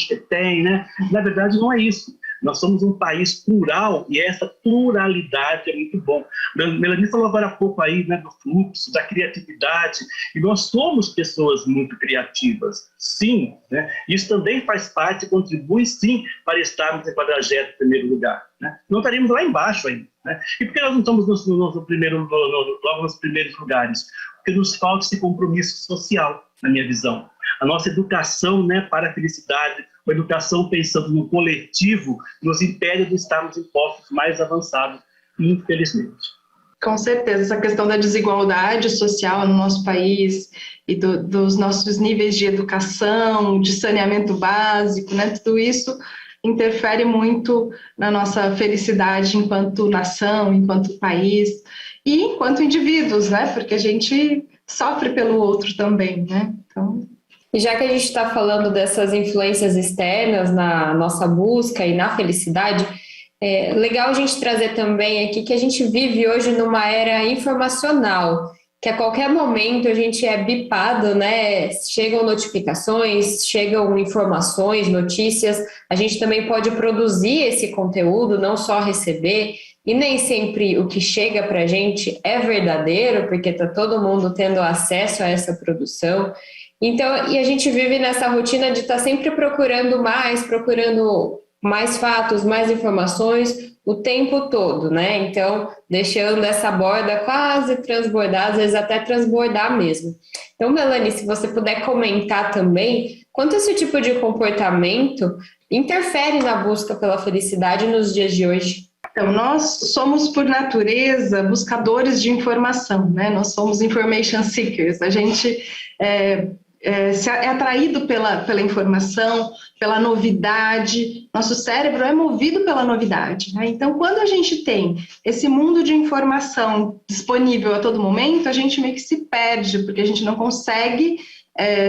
que tem, né? Na verdade não é isso. Nós somos um país plural e essa pluralidade é muito bom. Melanie falou agora há pouco aí, né, do fluxo, da criatividade, e nós somos pessoas muito criativas, sim, né? Isso também faz parte, contribui sim para estarmos em 41º lugar, né? Não estaríamos lá embaixo ainda, né? E por que nós não estamos logo nos primeiros lugares? Porque nos falta esse compromisso social, na minha visão. A nossa educação, né, para a felicidade, a educação pensando no coletivo, nos impede de estarmos em postos mais avançados, infelizmente. Com certeza, essa questão da desigualdade social no nosso país e dos nossos níveis de educação, de saneamento básico, né, tudo isso interfere muito na nossa felicidade enquanto nação, enquanto país e enquanto indivíduos, né, porque a gente sofre pelo outro também, né, então... E já que a gente está falando dessas influências externas na nossa busca e na felicidade, é legal a gente trazer também aqui que a gente vive hoje numa era informacional, que a qualquer momento a gente é bipado, né? Chegam notificações, chegam informações, notícias, a gente também pode produzir esse conteúdo, não só receber, e nem sempre o que chega para a gente é verdadeiro, porque está todo mundo tendo acesso a essa produção. Então, e a gente vive nessa rotina de estar sempre procurando mais fatos, mais informações o tempo todo, né? Então, deixando essa borda quase transbordar, às vezes até transbordar mesmo. Então, Melanie, se você puder comentar também, quanto esse tipo de comportamento interfere na busca pela felicidade nos dias de hoje? Então, nós somos, por natureza, buscadores de informação, né? Nós somos information seekers. A gente é atraído pela informação, pela novidade. Nosso cérebro é movido pela novidade, né? Então, quando a gente tem esse mundo de informação disponível a todo momento, a gente meio que se perde, porque a gente não consegue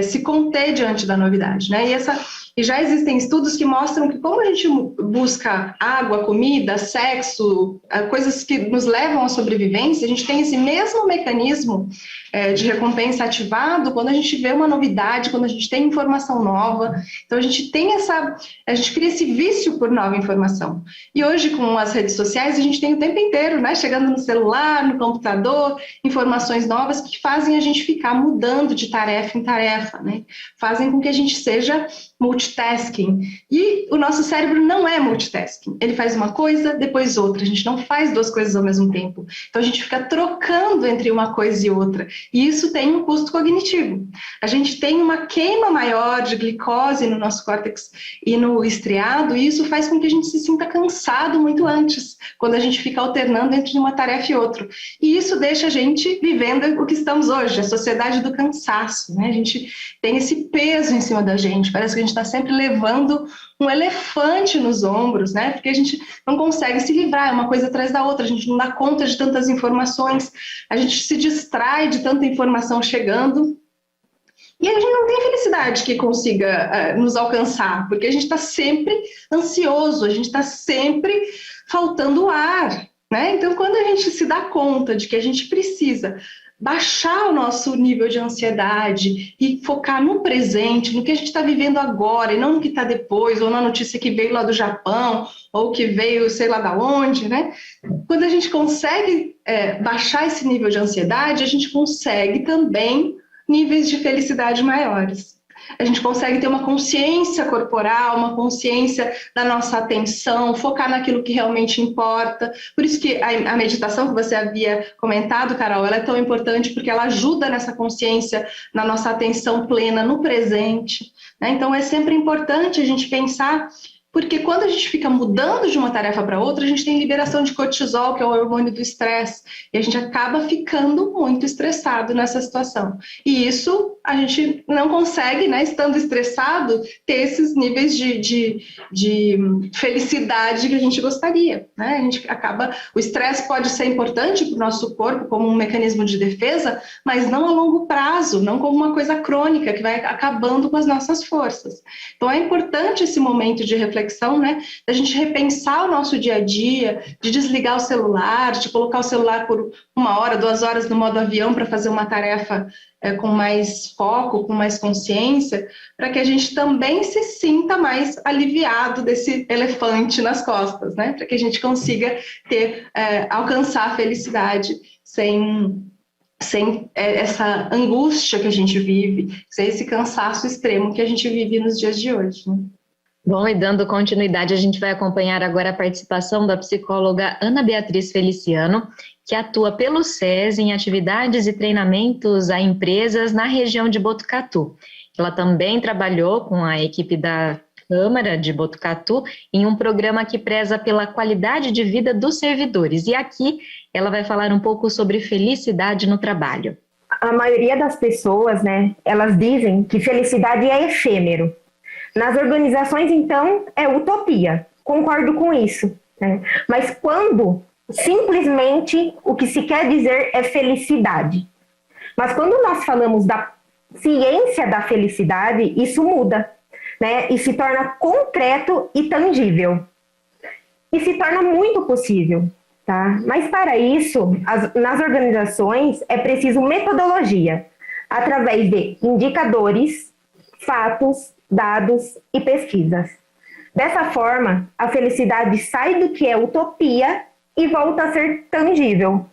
se conter diante da novidade, né? E já existem estudos que mostram que como a gente busca água, comida, sexo, coisas que nos levam à sobrevivência, a gente tem esse mesmo mecanismo de recompensa ativado quando a gente vê uma novidade, quando a gente tem informação nova. Então a gente cria esse vício por nova informação. E hoje com as redes sociais a gente tem o tempo inteiro, né, chegando no celular, no computador, informações novas que fazem a gente ficar mudando de tarefa em tarefa, né? Fazem com que a gente seja multitasking. E o nosso cérebro não é multitasking. Ele faz uma coisa, depois outra. A gente não faz 2 coisas ao mesmo tempo. Então a gente fica trocando entre uma coisa e outra. E isso tem um custo cognitivo. A gente tem uma queima maior de glicose no nosso córtex e no estriado, e isso faz com que a gente se sinta cansado muito antes, quando a gente fica alternando entre uma tarefa e outra. E isso deixa a gente vivendo o que estamos hoje, a sociedade do cansaço, né? A gente tem esse peso em cima da gente, parece que a gente está sempre levando um elefante nos ombros, né? Porque a gente não consegue se livrar, é uma coisa atrás da outra, a gente não dá conta de tantas informações, a gente se distrai de tanta informação chegando. E a gente não tem felicidade que consiga nos alcançar, porque a gente está sempre ansioso, a gente está sempre faltando ar, né? Então, quando a gente se dá conta de que a gente precisa baixar o nosso nível de ansiedade e focar no presente, no que a gente está vivendo agora, e não no que está depois, ou na notícia que veio lá do Japão, ou que veio sei lá da onde, né? Quando a gente consegue baixar esse nível de ansiedade, a gente consegue também níveis de felicidade maiores. A gente consegue ter uma consciência corporal, uma consciência da nossa atenção, focar naquilo que realmente importa. Por isso que a meditação que você havia comentado, Carol, ela é tão importante porque ela ajuda nessa consciência, na nossa atenção plena, no presente, né? Então é sempre importante a gente pensar, porque quando a gente fica mudando de uma tarefa para outra, a gente tem liberação de cortisol, que é o hormônio do estresse, e a gente acaba ficando muito estressado nessa situação. E isso a gente não consegue, né, estando estressado, ter esses níveis de felicidade que a gente gostaria, né? A gente acaba, o estresse pode ser importante para o nosso corpo como um mecanismo de defesa, mas não a longo prazo, não como uma coisa crônica que vai acabando com as nossas forças. Então é importante esse momento de reflexão, né, da gente repensar o nosso dia a dia, de desligar o celular, de colocar o celular por 1 hora, 2 horas no modo avião para fazer uma tarefa com mais foco, com mais consciência, para que a gente também se sinta mais aliviado desse elefante nas costas, né, para que a gente consiga alcançar a felicidade sem essa angústia que a gente vive, sem esse cansaço extremo que a gente vive nos dias de hoje, né? Bom, e dando continuidade, a gente vai acompanhar agora a participação da psicóloga Ana Beatriz Feliciano, que atua pelo SES em atividades e treinamentos a empresas na região de Botucatu. Ela também trabalhou com a equipe da Câmara de Botucatu em um programa que preza pela qualidade de vida dos servidores. E aqui ela vai falar um pouco sobre felicidade no trabalho. A maioria das pessoas, né, elas dizem que felicidade é efêmero. Nas organizações, então, é utopia. Concordo com isso, né? Mas quando simplesmente o que se quer dizer é felicidade. Mas quando nós falamos da ciência da felicidade, isso muda, né? E se torna concreto e tangível. E se torna muito possível, tá? Mas para isso, nas organizações é preciso metodologia, através de indicadores, fatos, dados e pesquisas. Dessa forma, a felicidade sai do que é utopia e volta a ser tangível.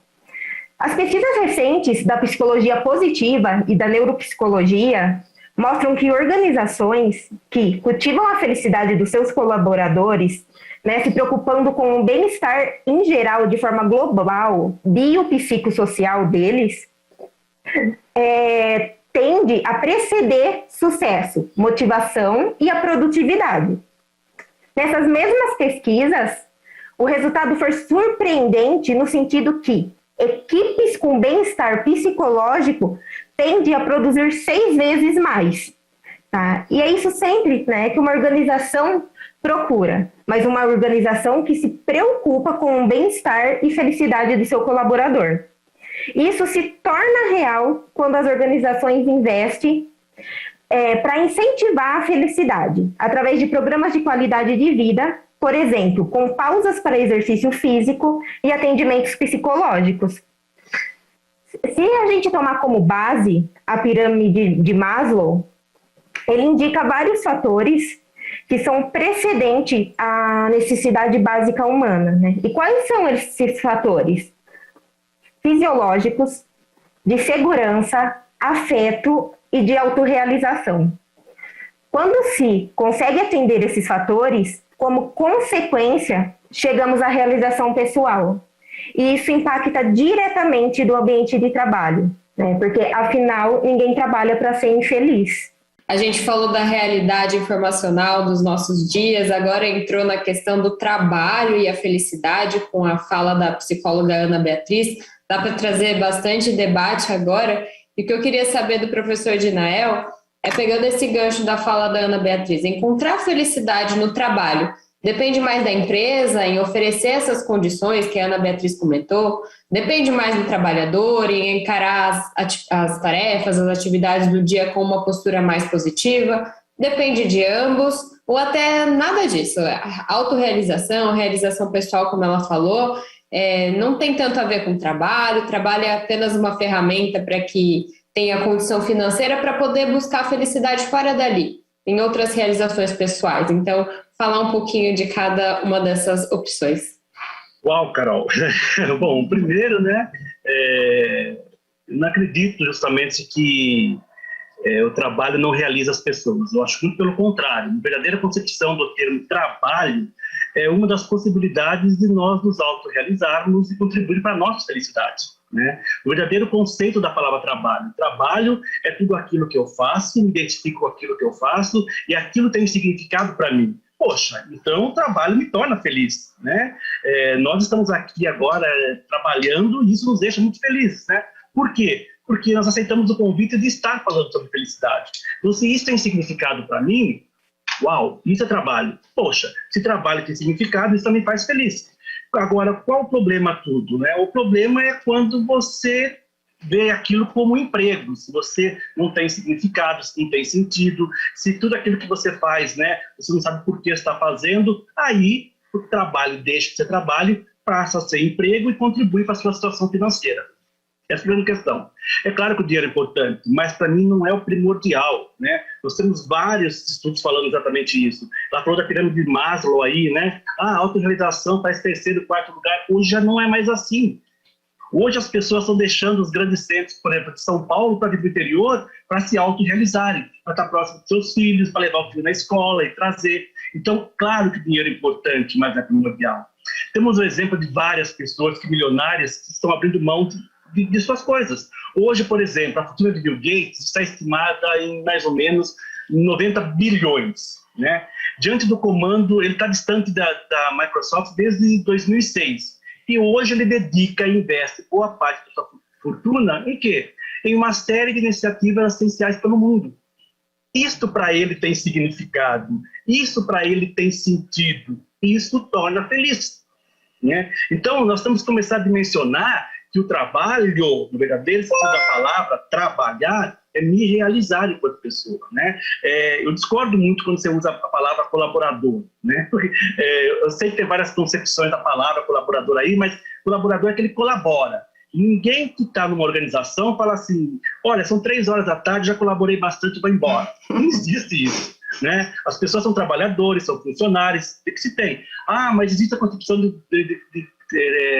As pesquisas recentes da psicologia positiva e da neuropsicologia mostram que organizações que cultivam a felicidade dos seus colaboradores, né, se preocupando com o bem-estar em geral de forma global, biopsicossocial deles, tende a preceder sucesso, motivação e a produtividade. Nessas mesmas pesquisas, o resultado foi surpreendente no sentido que equipes com bem-estar psicológico tendem a produzir 6 vezes mais. Tá? E é isso sempre, né, que uma organização procura, mas uma organização que se preocupa com o bem-estar e felicidade do seu colaborador. Isso se torna real quando as organizações investem para incentivar a felicidade, através de programas de qualidade de vida, por exemplo, com pausas para exercício físico e atendimentos psicológicos. Se a gente tomar como base a pirâmide de Maslow, ele indica vários fatores que são precedentes à necessidade básica humana, né? E quais são esses fatores? Fisiológicos, de segurança, afeto e de autorrealização. Quando se consegue atender esses fatores, como consequência, chegamos à realização pessoal. E isso impacta diretamente do ambiente de trabalho, né? Porque, afinal, ninguém trabalha para ser infeliz. A gente falou da realidade informacional dos nossos dias, agora entrou na questão do trabalho e a felicidade com a fala da psicóloga Ana Beatriz. Dá para trazer bastante debate agora. E o que eu queria saber do professor Dinael pegando esse gancho da fala da Ana Beatriz, encontrar felicidade no trabalho depende mais da empresa em oferecer essas condições que a Ana Beatriz comentou, depende mais do trabalhador em encarar as tarefas, as atividades do dia com uma postura mais positiva, depende de ambos, ou até nada disso. Autorrealização, realização pessoal, como ela falou, não tem tanto a ver com trabalho é apenas uma ferramenta para que tenha condição financeira para poder buscar a felicidade fora dali, em outras realizações pessoais. Então, falar um pouquinho de cada uma dessas opções. Uau, Carol! Bom, primeiro, né, eu não acredito justamente que o trabalho não realiza as pessoas. Eu acho muito pelo contrário. A verdadeira concepção do termo trabalho é uma das possibilidades de nós nos autorrealizarmos e contribuir para a nossa felicidade, né? O verdadeiro conceito da palavra trabalho. Trabalho é tudo aquilo que eu faço, me identifico com aquilo que eu faço e aquilo tem significado para mim. Poxa, então o trabalho me torna feliz, né? Nós estamos aqui agora trabalhando e isso nos deixa muito felizes, né? Por quê? Porque nós aceitamos o convite de estar falando sobre felicidade. Então, se isso tem significado para mim, uau, isso é trabalho. Poxa, se trabalho tem significado, isso também faz feliz. Agora, qual o problema tudo, né? O problema é quando você vê aquilo como um emprego, se você não tem significado, se não tem sentido, se tudo aquilo que você faz, né, você não sabe por que está fazendo, aí o trabalho deixa de ser trabalho, passa a ser emprego e contribui para a sua situação financeira. Essa é a grande questão. É claro que o dinheiro é importante, mas para mim não é o primordial, né? Nós temos vários estudos falando exatamente isso. Ela falou da pirâmide de Maslow aí, né? A autorrealização faz terceiro, quarto lugar. Hoje já não é mais assim. Hoje as pessoas estão deixando os grandes centros, por exemplo, de São Paulo para vir para o interior, para se autorrealizarem, para estar próximo dos seus filhos, para levar o filho na escola e trazer. Então, claro que o dinheiro é importante, mas é primordial. Temos o exemplo de várias pessoas milionárias que estão abrindo mão de suas coisas. Hoje, por exemplo, a fortuna de Bill Gates está estimada em mais ou menos 90 bilhões, né? Diante do comando, ele está distante da Microsoft desde 2006. E hoje ele dedica e investe boa parte da sua fortuna em quê? Em uma série de iniciativas essenciais pelo mundo. Isto para ele tem significado, isso para ele tem sentido, isso torna feliz, né? Então, nós temos que começar a dimensionar que o trabalho, no verdadeiro sentido da palavra, trabalhar, é me realizar enquanto pessoa, né? Eu discordo muito quando você usa a palavra colaborador, né? Porque, eu sei que tem várias concepções da palavra colaborador aí, mas colaborador é aquele que colabora. Ninguém que está numa organização fala assim, olha, são 3 horas da tarde, já colaborei bastante, vou embora. Não existe isso, né? As pessoas são trabalhadores, são funcionários, o que se tem? Ah, mas existe a concepção de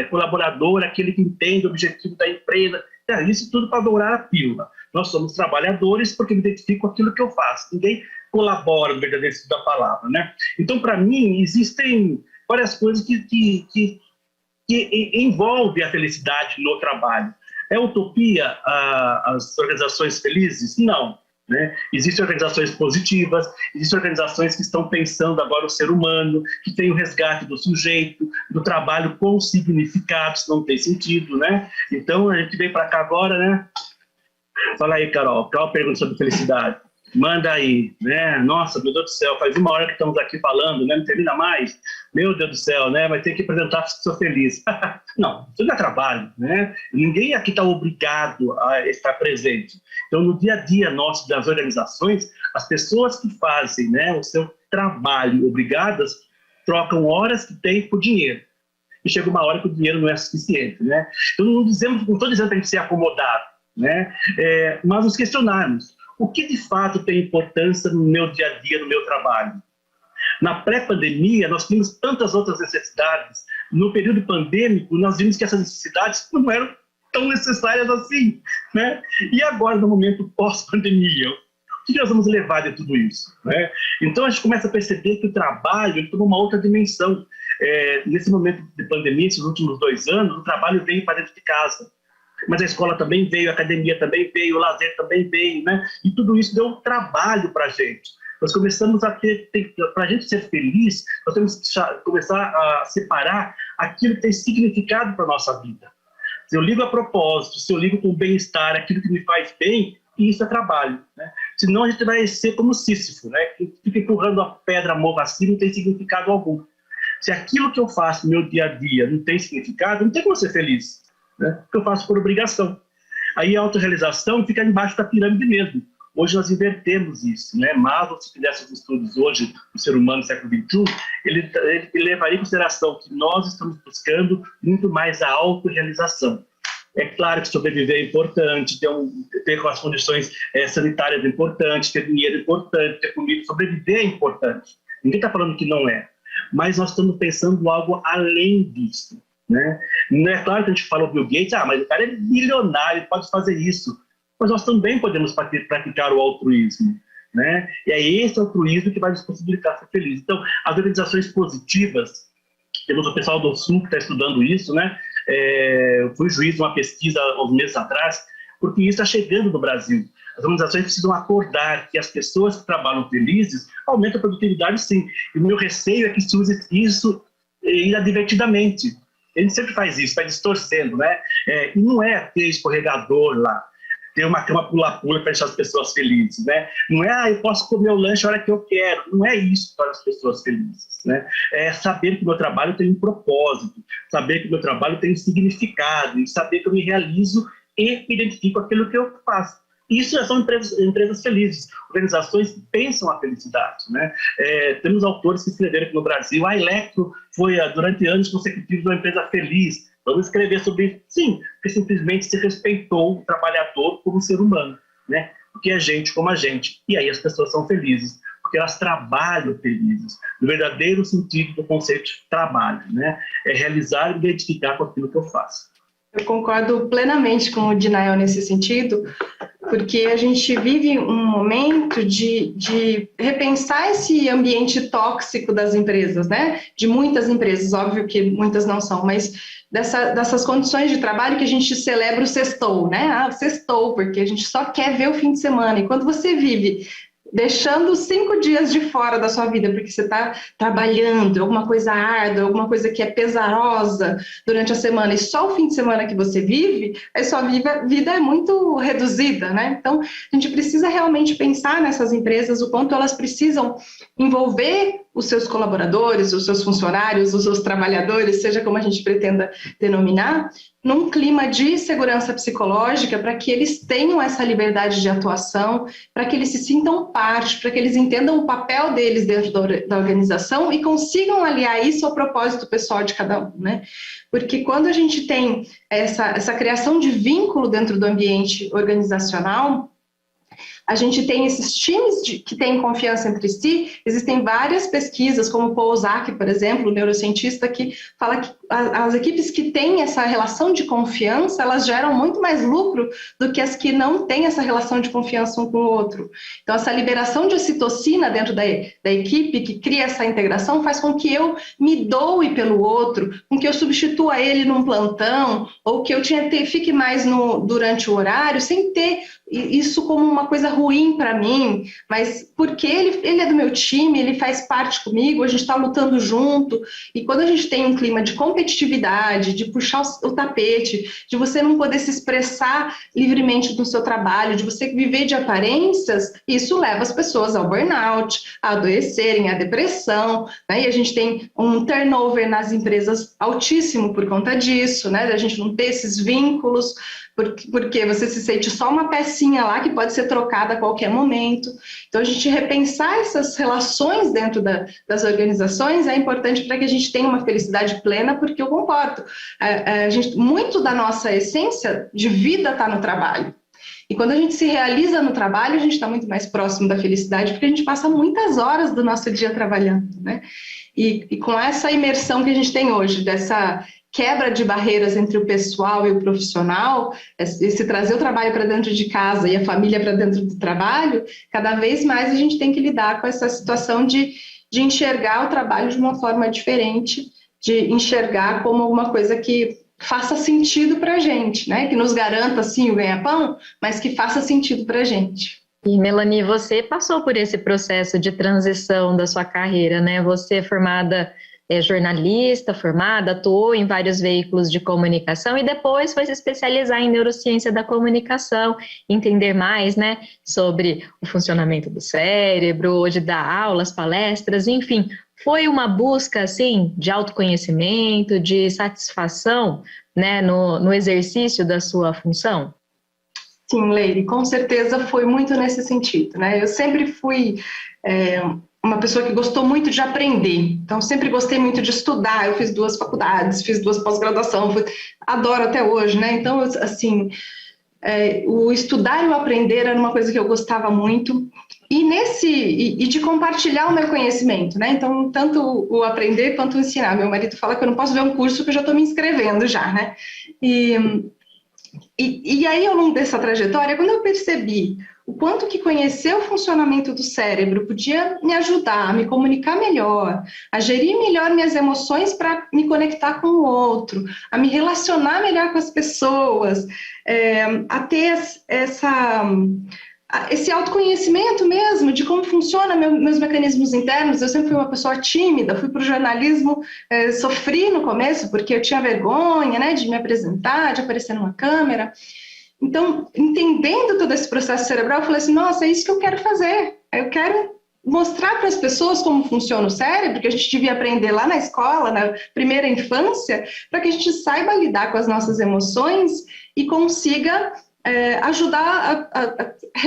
colaborador, aquele que entende o objetivo da empresa. Isso tudo para dourar a pílula. Nós somos trabalhadores porque me identifico com aquilo que eu faço. Ninguém colabora no verdadeiro sentido da palavra, né? Então, para mim, existem várias coisas que envolvem a felicidade no trabalho. É utopia as organizações felizes? Não. Né? Existem organizações positivas, existem organizações que estão pensando agora o ser humano, que tem o resgate do sujeito, do trabalho com significado, se não tem sentido, né? Então, a gente vem para cá agora, né? Fala aí, Carol, qual a pergunta sobre felicidade? Manda aí, né? Nossa, meu Deus do céu, faz 1 hora que estamos aqui falando, né? Não termina mais? Meu Deus do céu, né? Vai ter que apresentar se sou feliz. Não, isso não é trabalho, né? Ninguém aqui está obrigado a estar presente. Então, no dia a dia nosso das organizações, as pessoas que fazem, né, o seu trabalho obrigadas trocam horas que têm por dinheiro. E chega uma hora que o dinheiro não é suficiente, né? Então, não estou dizendo para a gente ser acomodado, né? Mas nos questionarmos. O que de fato tem importância no meu dia a dia, no meu trabalho? Na pré-pandemia, nós tínhamos tantas outras necessidades. No período pandêmico, nós vimos que essas necessidades não eram tão necessárias assim, né? E agora, no momento pós-pandemia, o que nós vamos levar de tudo isso, né? Então, a gente começa a perceber que o trabalho ele toma uma outra dimensão. Nesse momento de pandemia, esses últimos 2 anos, o trabalho veio para dentro de casa. Mas a escola também veio, a academia também veio, o lazer também veio, né? E tudo isso deu um trabalho para a gente. Nós começamos a para a gente ser feliz, nós temos que começar a separar aquilo que tem significado para a nossa vida. Se eu ligo a propósito, se eu ligo com bem-estar, aquilo que me faz bem, isso é trabalho, né? Senão a gente vai ser como Sísifo, né? Que fica empurrando a pedra morro acima, não tem significado algum. Se aquilo que eu faço no meu dia a dia não tem significado, não tem como ser feliz, né? Porque eu faço por obrigação. Aí a autorrealização fica embaixo da pirâmide mesmo. Hoje nós invertemos isso, né? Maslow, se fizesse os estudos hoje do ser humano no século XXI, ele levaria em consideração que nós estamos buscando muito mais a autorrealização. É claro que sobreviver é importante, ter as condições sanitárias é importante, ter dinheiro é importante, ter comida, sobreviver é importante. Ninguém está falando que não é. Mas nós estamos pensando algo além disso, né? Não é claro que a gente fala o Bill Gates, mas o cara é bilionário, ele pode fazer isso. Mas nós também podemos praticar o altruísmo, né? E é esse altruísmo que vai nos possibilitar ser felizes. Então, as organizações positivas, temos o pessoal do Sul que está estudando isso, né? Eu fui juiz de uma pesquisa há uns meses atrás, porque isso está chegando no Brasil. As organizações precisam acordar que as pessoas que trabalham felizes aumentam a produtividade, sim. E o meu receio é que se use isso inadvertidamente. A gente sempre faz isso, vai distorcendo, né? E não é ter escorregador lá, ter uma cama pula-pula para deixar as pessoas felizes, né? Não é, eu posso comer o lanche a hora que eu quero. Não é isso que torna as pessoas felizes, né? É saber que o meu trabalho tem um propósito, saber que o meu trabalho tem um significado, e saber que eu me realizo e me identifico com aquilo que eu faço. Isso são empresas felizes, organizações que pensam a felicidade, né? Temos autores que escreveram aqui no Brasil, a Electro foi, durante anos consecutivos, uma empresa feliz. Vamos escrever sobre isso? Sim, porque simplesmente se respeitou o trabalhador como ser humano, né? Porque é gente como a gente. E aí as pessoas são felizes, porque elas trabalham felizes, no verdadeiro sentido do conceito de trabalho, né? É realizar e identificar com aquilo que eu faço. Eu concordo plenamente com o Dinael nesse sentido, porque a gente vive um momento de repensar esse ambiente tóxico das empresas, né? De muitas empresas, óbvio que muitas não são, mas dessas condições de trabalho que a gente celebra o sextou, né? Sextou, porque a gente só quer ver o fim de semana. E quando você vive deixando 5 dias de fora da sua vida, porque você está trabalhando, alguma coisa árdua, alguma coisa que é pesarosa durante a semana, e só o fim de semana que você vive, a sua vida é muito reduzida, né? Então, a gente precisa realmente pensar nessas empresas, o quanto elas precisam envolver os seus colaboradores, os seus funcionários, os seus trabalhadores, seja como a gente pretenda denominar, num clima de segurança psicológica, para que eles tenham essa liberdade de atuação, para que eles se sintam parte, para que eles entendam o papel deles dentro da organização e consigam aliar isso ao propósito pessoal de cada um, né? Porque quando a gente tem essa criação de vínculo dentro do ambiente organizacional, a gente tem esses times que têm confiança entre si. Existem várias pesquisas, como o Paul Zak, por exemplo, o neurocientista, que fala que as equipes que têm essa relação de confiança, elas geram muito mais lucro do que as que não têm essa relação de confiança um com o outro. Então, essa liberação de ocitocina dentro da equipe, que cria essa integração, faz com que eu me doe pelo outro, com que eu substitua ele num plantão, ou que eu fique mais durante o horário, sem ter isso como uma coisa ruim para mim, mas porque ele é do meu time, ele faz parte comigo, a gente está lutando junto, e quando a gente tem um clima de competitividade, de puxar o tapete, de você não poder se expressar livremente no seu trabalho, de você viver de aparências, isso leva as pessoas ao burnout, a adoecerem, à depressão, né? E a gente tem um turnover nas empresas altíssimo por conta disso, né? Da gente não ter esses vínculos, porque você se sente só uma pecinha lá que pode ser trocada a qualquer momento. Então, a gente repensar essas relações dentro das organizações é importante para que a gente tenha uma felicidade plena, porque eu concordo, muito da nossa essência de vida está no trabalho. E quando a gente se realiza no trabalho, a gente está muito mais próximo da felicidade, porque a gente passa muitas horas do nosso dia trabalhando, né? E com essa imersão que a gente tem hoje, dessa quebra de barreiras entre o pessoal e o profissional, esse trazer o trabalho para dentro de casa e a família para dentro do trabalho, cada vez mais a gente tem que lidar com essa situação de enxergar o trabalho de uma forma diferente, de enxergar como alguma coisa que faça sentido para a gente, né? Que nos garanta, sim, o ganha-pão, mas que faça sentido para a gente. E, Melanie, você passou por esse processo de transição da sua carreira, né? Você é formada é jornalista formada, atuou em vários veículos de comunicação e depois foi se especializar em neurociência da comunicação, entender mais, né, sobre o funcionamento do cérebro, hoje dá aulas, palestras, enfim, foi uma busca, assim, de autoconhecimento, de satisfação, né, no exercício da sua função? Sim, Leire, com certeza foi muito nesse sentido, né? Eu sempre fui uma pessoa que gostou muito de aprender, então sempre gostei muito de estudar, eu fiz 2 faculdades, fiz 2 pós-graduação, adoro até hoje, né? Então, assim, o estudar e o aprender era uma coisa que eu gostava muito, e de compartilhar o meu conhecimento, né? Então, tanto o aprender quanto o ensinar. Meu marido fala que eu não posso ver um curso que eu já estou me inscrevendo já, né? E aí, ao longo dessa trajetória, quando eu percebi o quanto que conhecer o funcionamento do cérebro podia me ajudar a me comunicar melhor, a gerir melhor minhas emoções para me conectar com o outro, a me relacionar melhor com as pessoas, a ter esse autoconhecimento mesmo de como funcionam meus mecanismos internos. Eu sempre fui uma pessoa tímida, fui para o jornalismo, sofri no começo porque eu tinha vergonha, né, de me apresentar, de aparecer numa câmera. Então, entendendo todo esse processo cerebral, eu falei assim, nossa, é isso que eu quero fazer. Eu quero mostrar para as pessoas como funciona o cérebro, que a gente devia aprender lá na escola, na primeira infância, para que a gente saiba lidar com as nossas emoções e consiga ajudar a se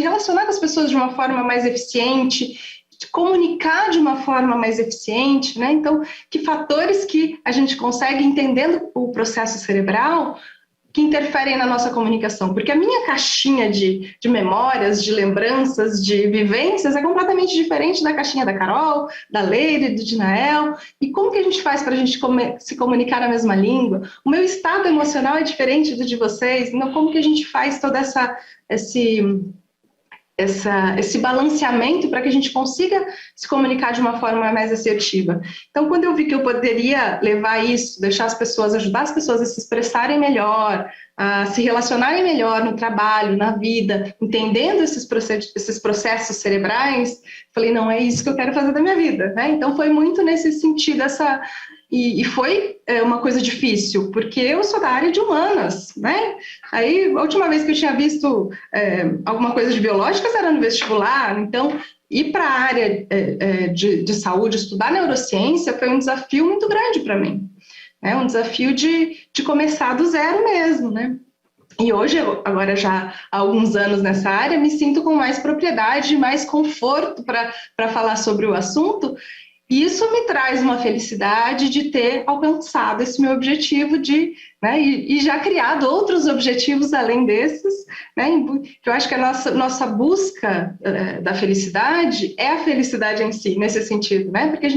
relacionar com as pessoas de uma forma mais eficiente, comunicar de uma forma mais eficiente, né? Então, que fatores que a gente consegue, entendendo o processo cerebral, que interferem na nossa comunicação, porque a minha caixinha de memórias, de lembranças, de vivências é completamente diferente da caixinha da Carol, da Leire, do Dinael. E como que a gente faz para a gente se comunicar na mesma língua? O meu estado emocional é diferente do de vocês, então como que a gente faz todo esse balanceamento para que a gente consiga se comunicar de uma forma mais assertiva? Então, quando eu vi que eu poderia levar isso, deixar as pessoas, ajudar as pessoas a se expressarem melhor, a se relacionarem melhor no trabalho, na vida, entendendo esses processos cerebrais, falei, não, é isso que eu quero fazer da minha vida, né? Então, foi muito nesse sentido, e foi uma coisa difícil, porque eu sou da área de humanas, né? Aí, a última vez que eu tinha visto alguma coisa de biológicas era no vestibular, então, ir para a área de saúde, estudar neurociência, foi um desafio muito grande para mim, né? Um desafio de começar do zero mesmo, né? E hoje, agora já há alguns anos nessa área, me sinto com mais propriedade, mais conforto para falar sobre o assunto. E isso me traz uma felicidade de ter alcançado esse meu objetivo né, e já criado outros objetivos além desses, né? Eu acho que a nossa busca da felicidade é a felicidade em si, nesse sentido, né? Porque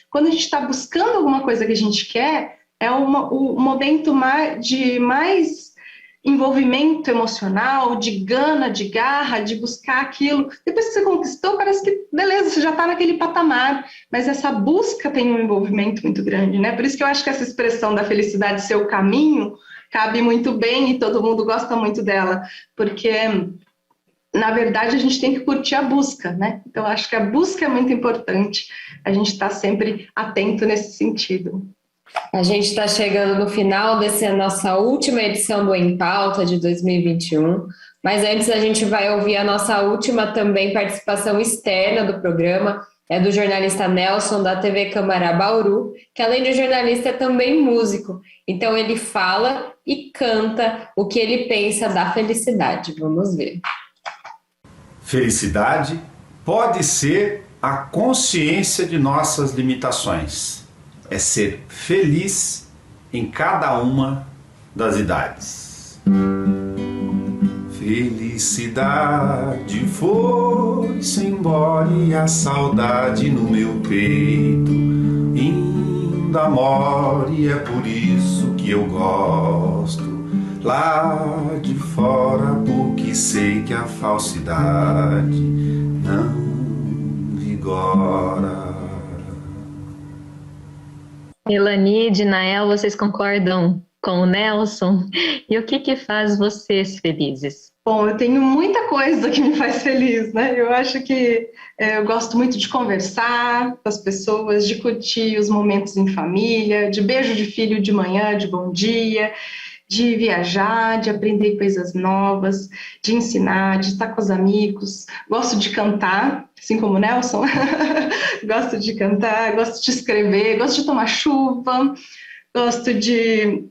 quando a gente está buscando alguma coisa que a gente quer, é o momento de mais envolvimento emocional, de gana, de garra, de buscar aquilo. Depois que você conquistou, parece que, beleza, você já está naquele patamar, mas essa busca tem um envolvimento muito grande, né? Por isso que eu acho que essa expressão da felicidade ser o caminho cabe muito bem e todo mundo gosta muito dela, porque, na verdade, a gente tem que curtir a busca, né? Então, eu acho que a busca é muito importante, a gente está sempre atento nesse sentido. A gente está chegando no final dessa nossa última edição do Em Pauta de 2021, mas antes a gente vai ouvir a nossa última também participação externa do programa, é do jornalista Nelson, da TV Câmara Bauru, que além de jornalista é também músico. Então ele fala e canta o que ele pensa da felicidade. Vamos ver. Felicidade pode ser a consciência de nossas limitações. É ser feliz em cada uma das idades. Felicidade foi-se embora e a saudade no meu peito ainda mora, e é por isso que eu gosto lá de fora, porque sei que a falsidade não vigora. Elani, Dinael, vocês concordam com o Nelson. E o que faz vocês felizes? Bom, eu tenho muita coisa que me faz feliz, né? Eu acho que eu gosto muito de conversar com as pessoas, de curtir os momentos em família, de beijo de filho de manhã, de bom dia, de viajar, de aprender coisas novas, de ensinar, de estar com os amigos. Gosto de cantar, assim como o Nelson. Gosto de cantar, gosto de escrever, gosto de tomar chuva, gosto de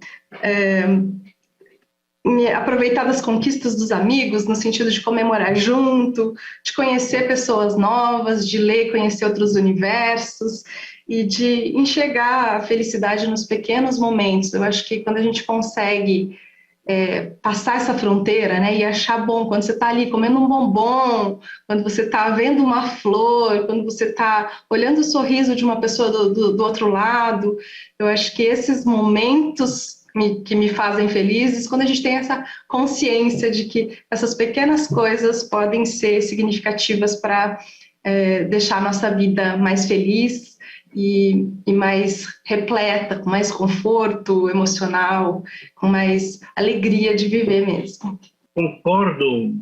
me aproveitar das conquistas dos amigos, no sentido de comemorar junto, de conhecer pessoas novas, de ler, conhecer outros universos e de enxergar a felicidade nos pequenos momentos. Eu acho que quando a gente consegue passar essa fronteira, né, e achar bom, quando você está ali comendo um bombom, quando você está vendo uma flor, quando você está olhando o sorriso de uma pessoa do outro lado, eu acho que esses momentos que me fazem felizes, quando a gente tem essa consciência de que essas pequenas coisas podem ser significativas para deixar a nossa vida mais feliz e mais repleta, com mais conforto emocional, com mais alegria de viver mesmo. Concordo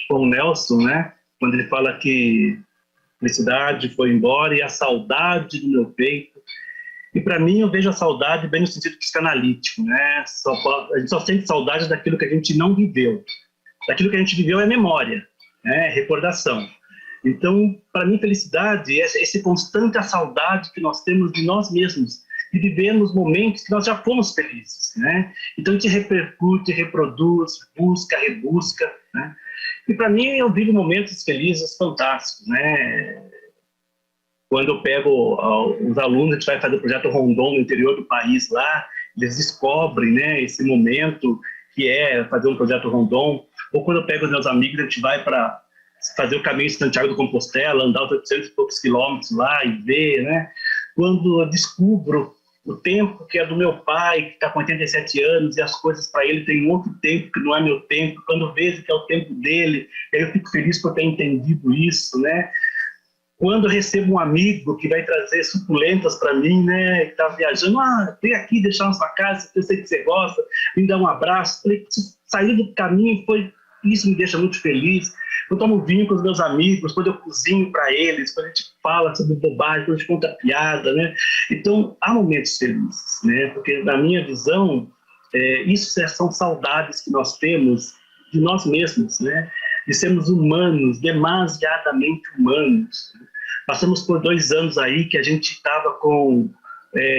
com o Nelson, né? Quando ele fala que a felicidade foi embora e a saudade do meu peito. E para mim, eu vejo a saudade bem no sentido psicanalítico, né? A gente só sente saudade daquilo que a gente não viveu. Daquilo que a gente viveu é memória, né? Recordação. Então, para mim, felicidade é esse constante a saudade que nós temos de nós mesmos, de vivermos momentos que nós já fomos felizes, né? Então, a gente repercute, reproduz, busca, rebusca, né? E para mim, eu vivo momentos felizes, fantásticos, né? Quando eu pego os alunos, a gente vai fazer o projeto Rondon no interior do país lá, eles descobrem, né, esse momento que é fazer um projeto Rondon. Ou quando eu pego os meus amigos, a gente vai para fazer o caminho de Santiago do Compostela, andar os 800 e poucos quilômetros lá e ver, né? Quando eu descubro o tempo que é do meu pai, que está com 87 anos, e as coisas para ele têm outro tempo que não é meu tempo, quando eu vejo que é o tempo dele, eu fico feliz por ter entendido isso, né? Quando eu recebo um amigo que vai trazer suculentas para mim, né, que está viajando, vem aqui deixar na sua casa, eu sei que você gosta, me dá um abraço, falei, sair do caminho, isso me deixa muito feliz. Eu tomo vinho com os meus amigos, quando eu cozinho para eles, quando a gente fala sobre bobagem, quando a gente conta piada, né? Então, há momentos felizes, né? Porque na minha visão, isso são saudades que nós temos de nós mesmos, né? De sermos humanos, demasiadamente humanos. Passamos por 2 anos aí que a gente estava com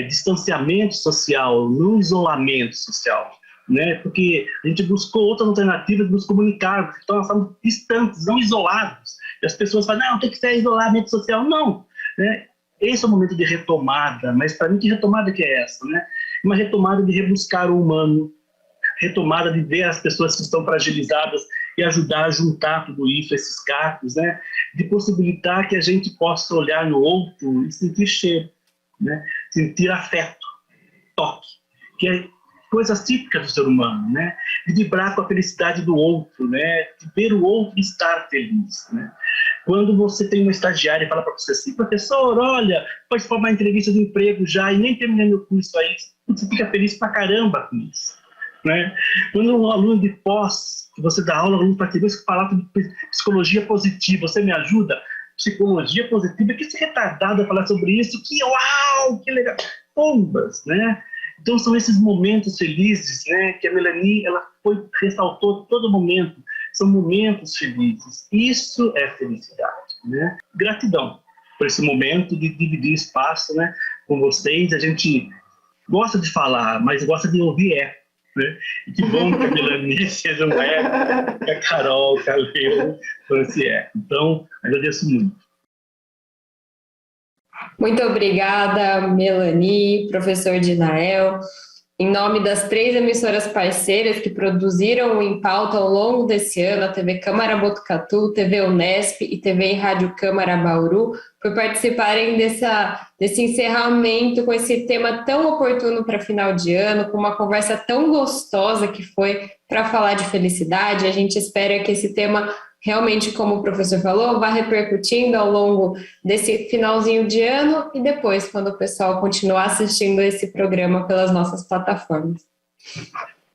distanciamento social, no isolamento social, né? Porque a gente buscou outras alternativas de nos comunicarmos, então nós estamos distantes, não isolados. E as pessoas falam, não, tem que ser isolamento social. Não, né? Esse é o momento de retomada, mas para mim que retomada que é essa, né? Uma retomada de rebuscar o humano, retomada de ver as pessoas que estão fragilizadas e ajudar a juntar tudo isso, esses cacos, né? De possibilitar que a gente possa olhar no outro e sentir cheiro, né? Sentir afeto, toque, que é coisas típicas do ser humano, né? De vibrar com a felicidade do outro, né? De ver o outro estar feliz, né? Quando você tem uma estagiária e fala para você assim, professor, olha, pode formar entrevista de emprego já e nem terminei meu curso aí, você fica feliz pra caramba com isso, né? Quando um aluno de pós, que você dá aula, aluno para que falar sobre psicologia positiva, você me ajuda? Psicologia positiva, que esse retardado falar sobre isso, que uau, que legal, bombas, né? Então são esses momentos felizes, né, que a Melanie ressaltou todo momento, são momentos felizes, isso é felicidade, né? Gratidão por esse momento de dividir espaço, né, com vocês. A gente gosta de falar, mas gosta de ouvir né? E que bom que a Melanie seja um que a Carol, que a Leo fosse Então, agradeço muito. Muito obrigada, Melanie, professor Dinael. Em nome das 3 emissoras parceiras que produziram o Em Pauta ao longo desse ano, a TV Câmara Botucatu, TV Unesp e TV e Rádio Câmara Bauru, por participarem desse encerramento com esse tema tão oportuno para final de ano, com uma conversa tão gostosa que foi para falar de felicidade. A gente espera que esse tema realmente, como o professor falou, vai repercutindo ao longo desse finalzinho de ano e depois, quando o pessoal continuar assistindo esse programa pelas nossas plataformas.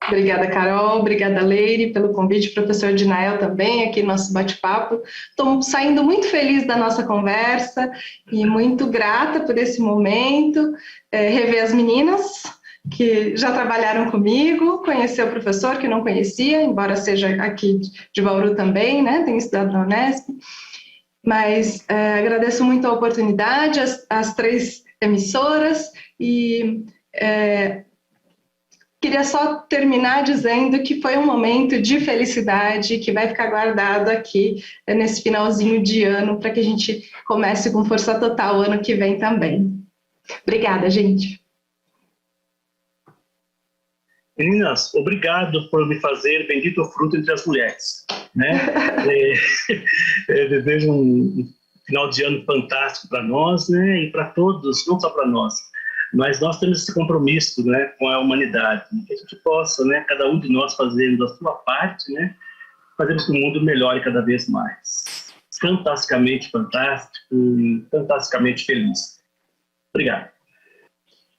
Obrigada, Carol. Obrigada, Leire, pelo convite. Professor Dinael também, aqui no nosso bate-papo. Estou saindo muito feliz da nossa conversa e muito grata por esse momento. Rever as meninas que já trabalharam comigo, conhecer o professor que não conhecia, embora seja aqui de Bauru também, né? Tenho estudado na Unesp. Mas agradeço muito a oportunidade, as 3 emissoras e... queria só terminar dizendo que foi um momento de felicidade que vai ficar guardado aqui nesse finalzinho de ano para que a gente comece com força total o ano que vem também. Obrigada, gente. Meninas, obrigado por me fazer bendito fruto entre as mulheres, né? Desejo um final de ano fantástico para nós, né? E para todos, não só para nós. Mas nós temos esse compromisso, né, com a humanidade, que a gente possa, né, cada um de nós fazendo a sua parte, né, fazendo que o mundo melhore cada vez mais. Fantasticamente fantástico e fantasticamente feliz. Obrigado.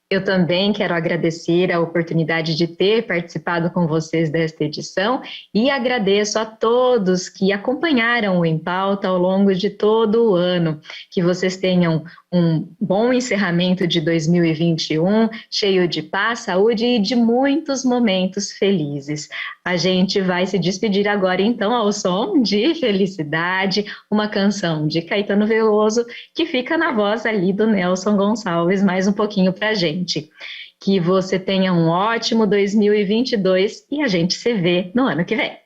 Eu também quero agradecer a oportunidade de ter participado com vocês desta edição e agradeço a todos que acompanharam o Em Pauta ao longo de todo o ano. Que vocês tenham um bom encerramento de 2021, cheio de paz, saúde e de muitos momentos felizes. A gente vai se despedir agora, então, ao som de Felicidade, uma canção de Caetano Veloso, que fica na voz ali do Nelson Gonçalves, mais um pouquinho pra gente. Que você tenha um ótimo 2022 e a gente se vê no ano que vem.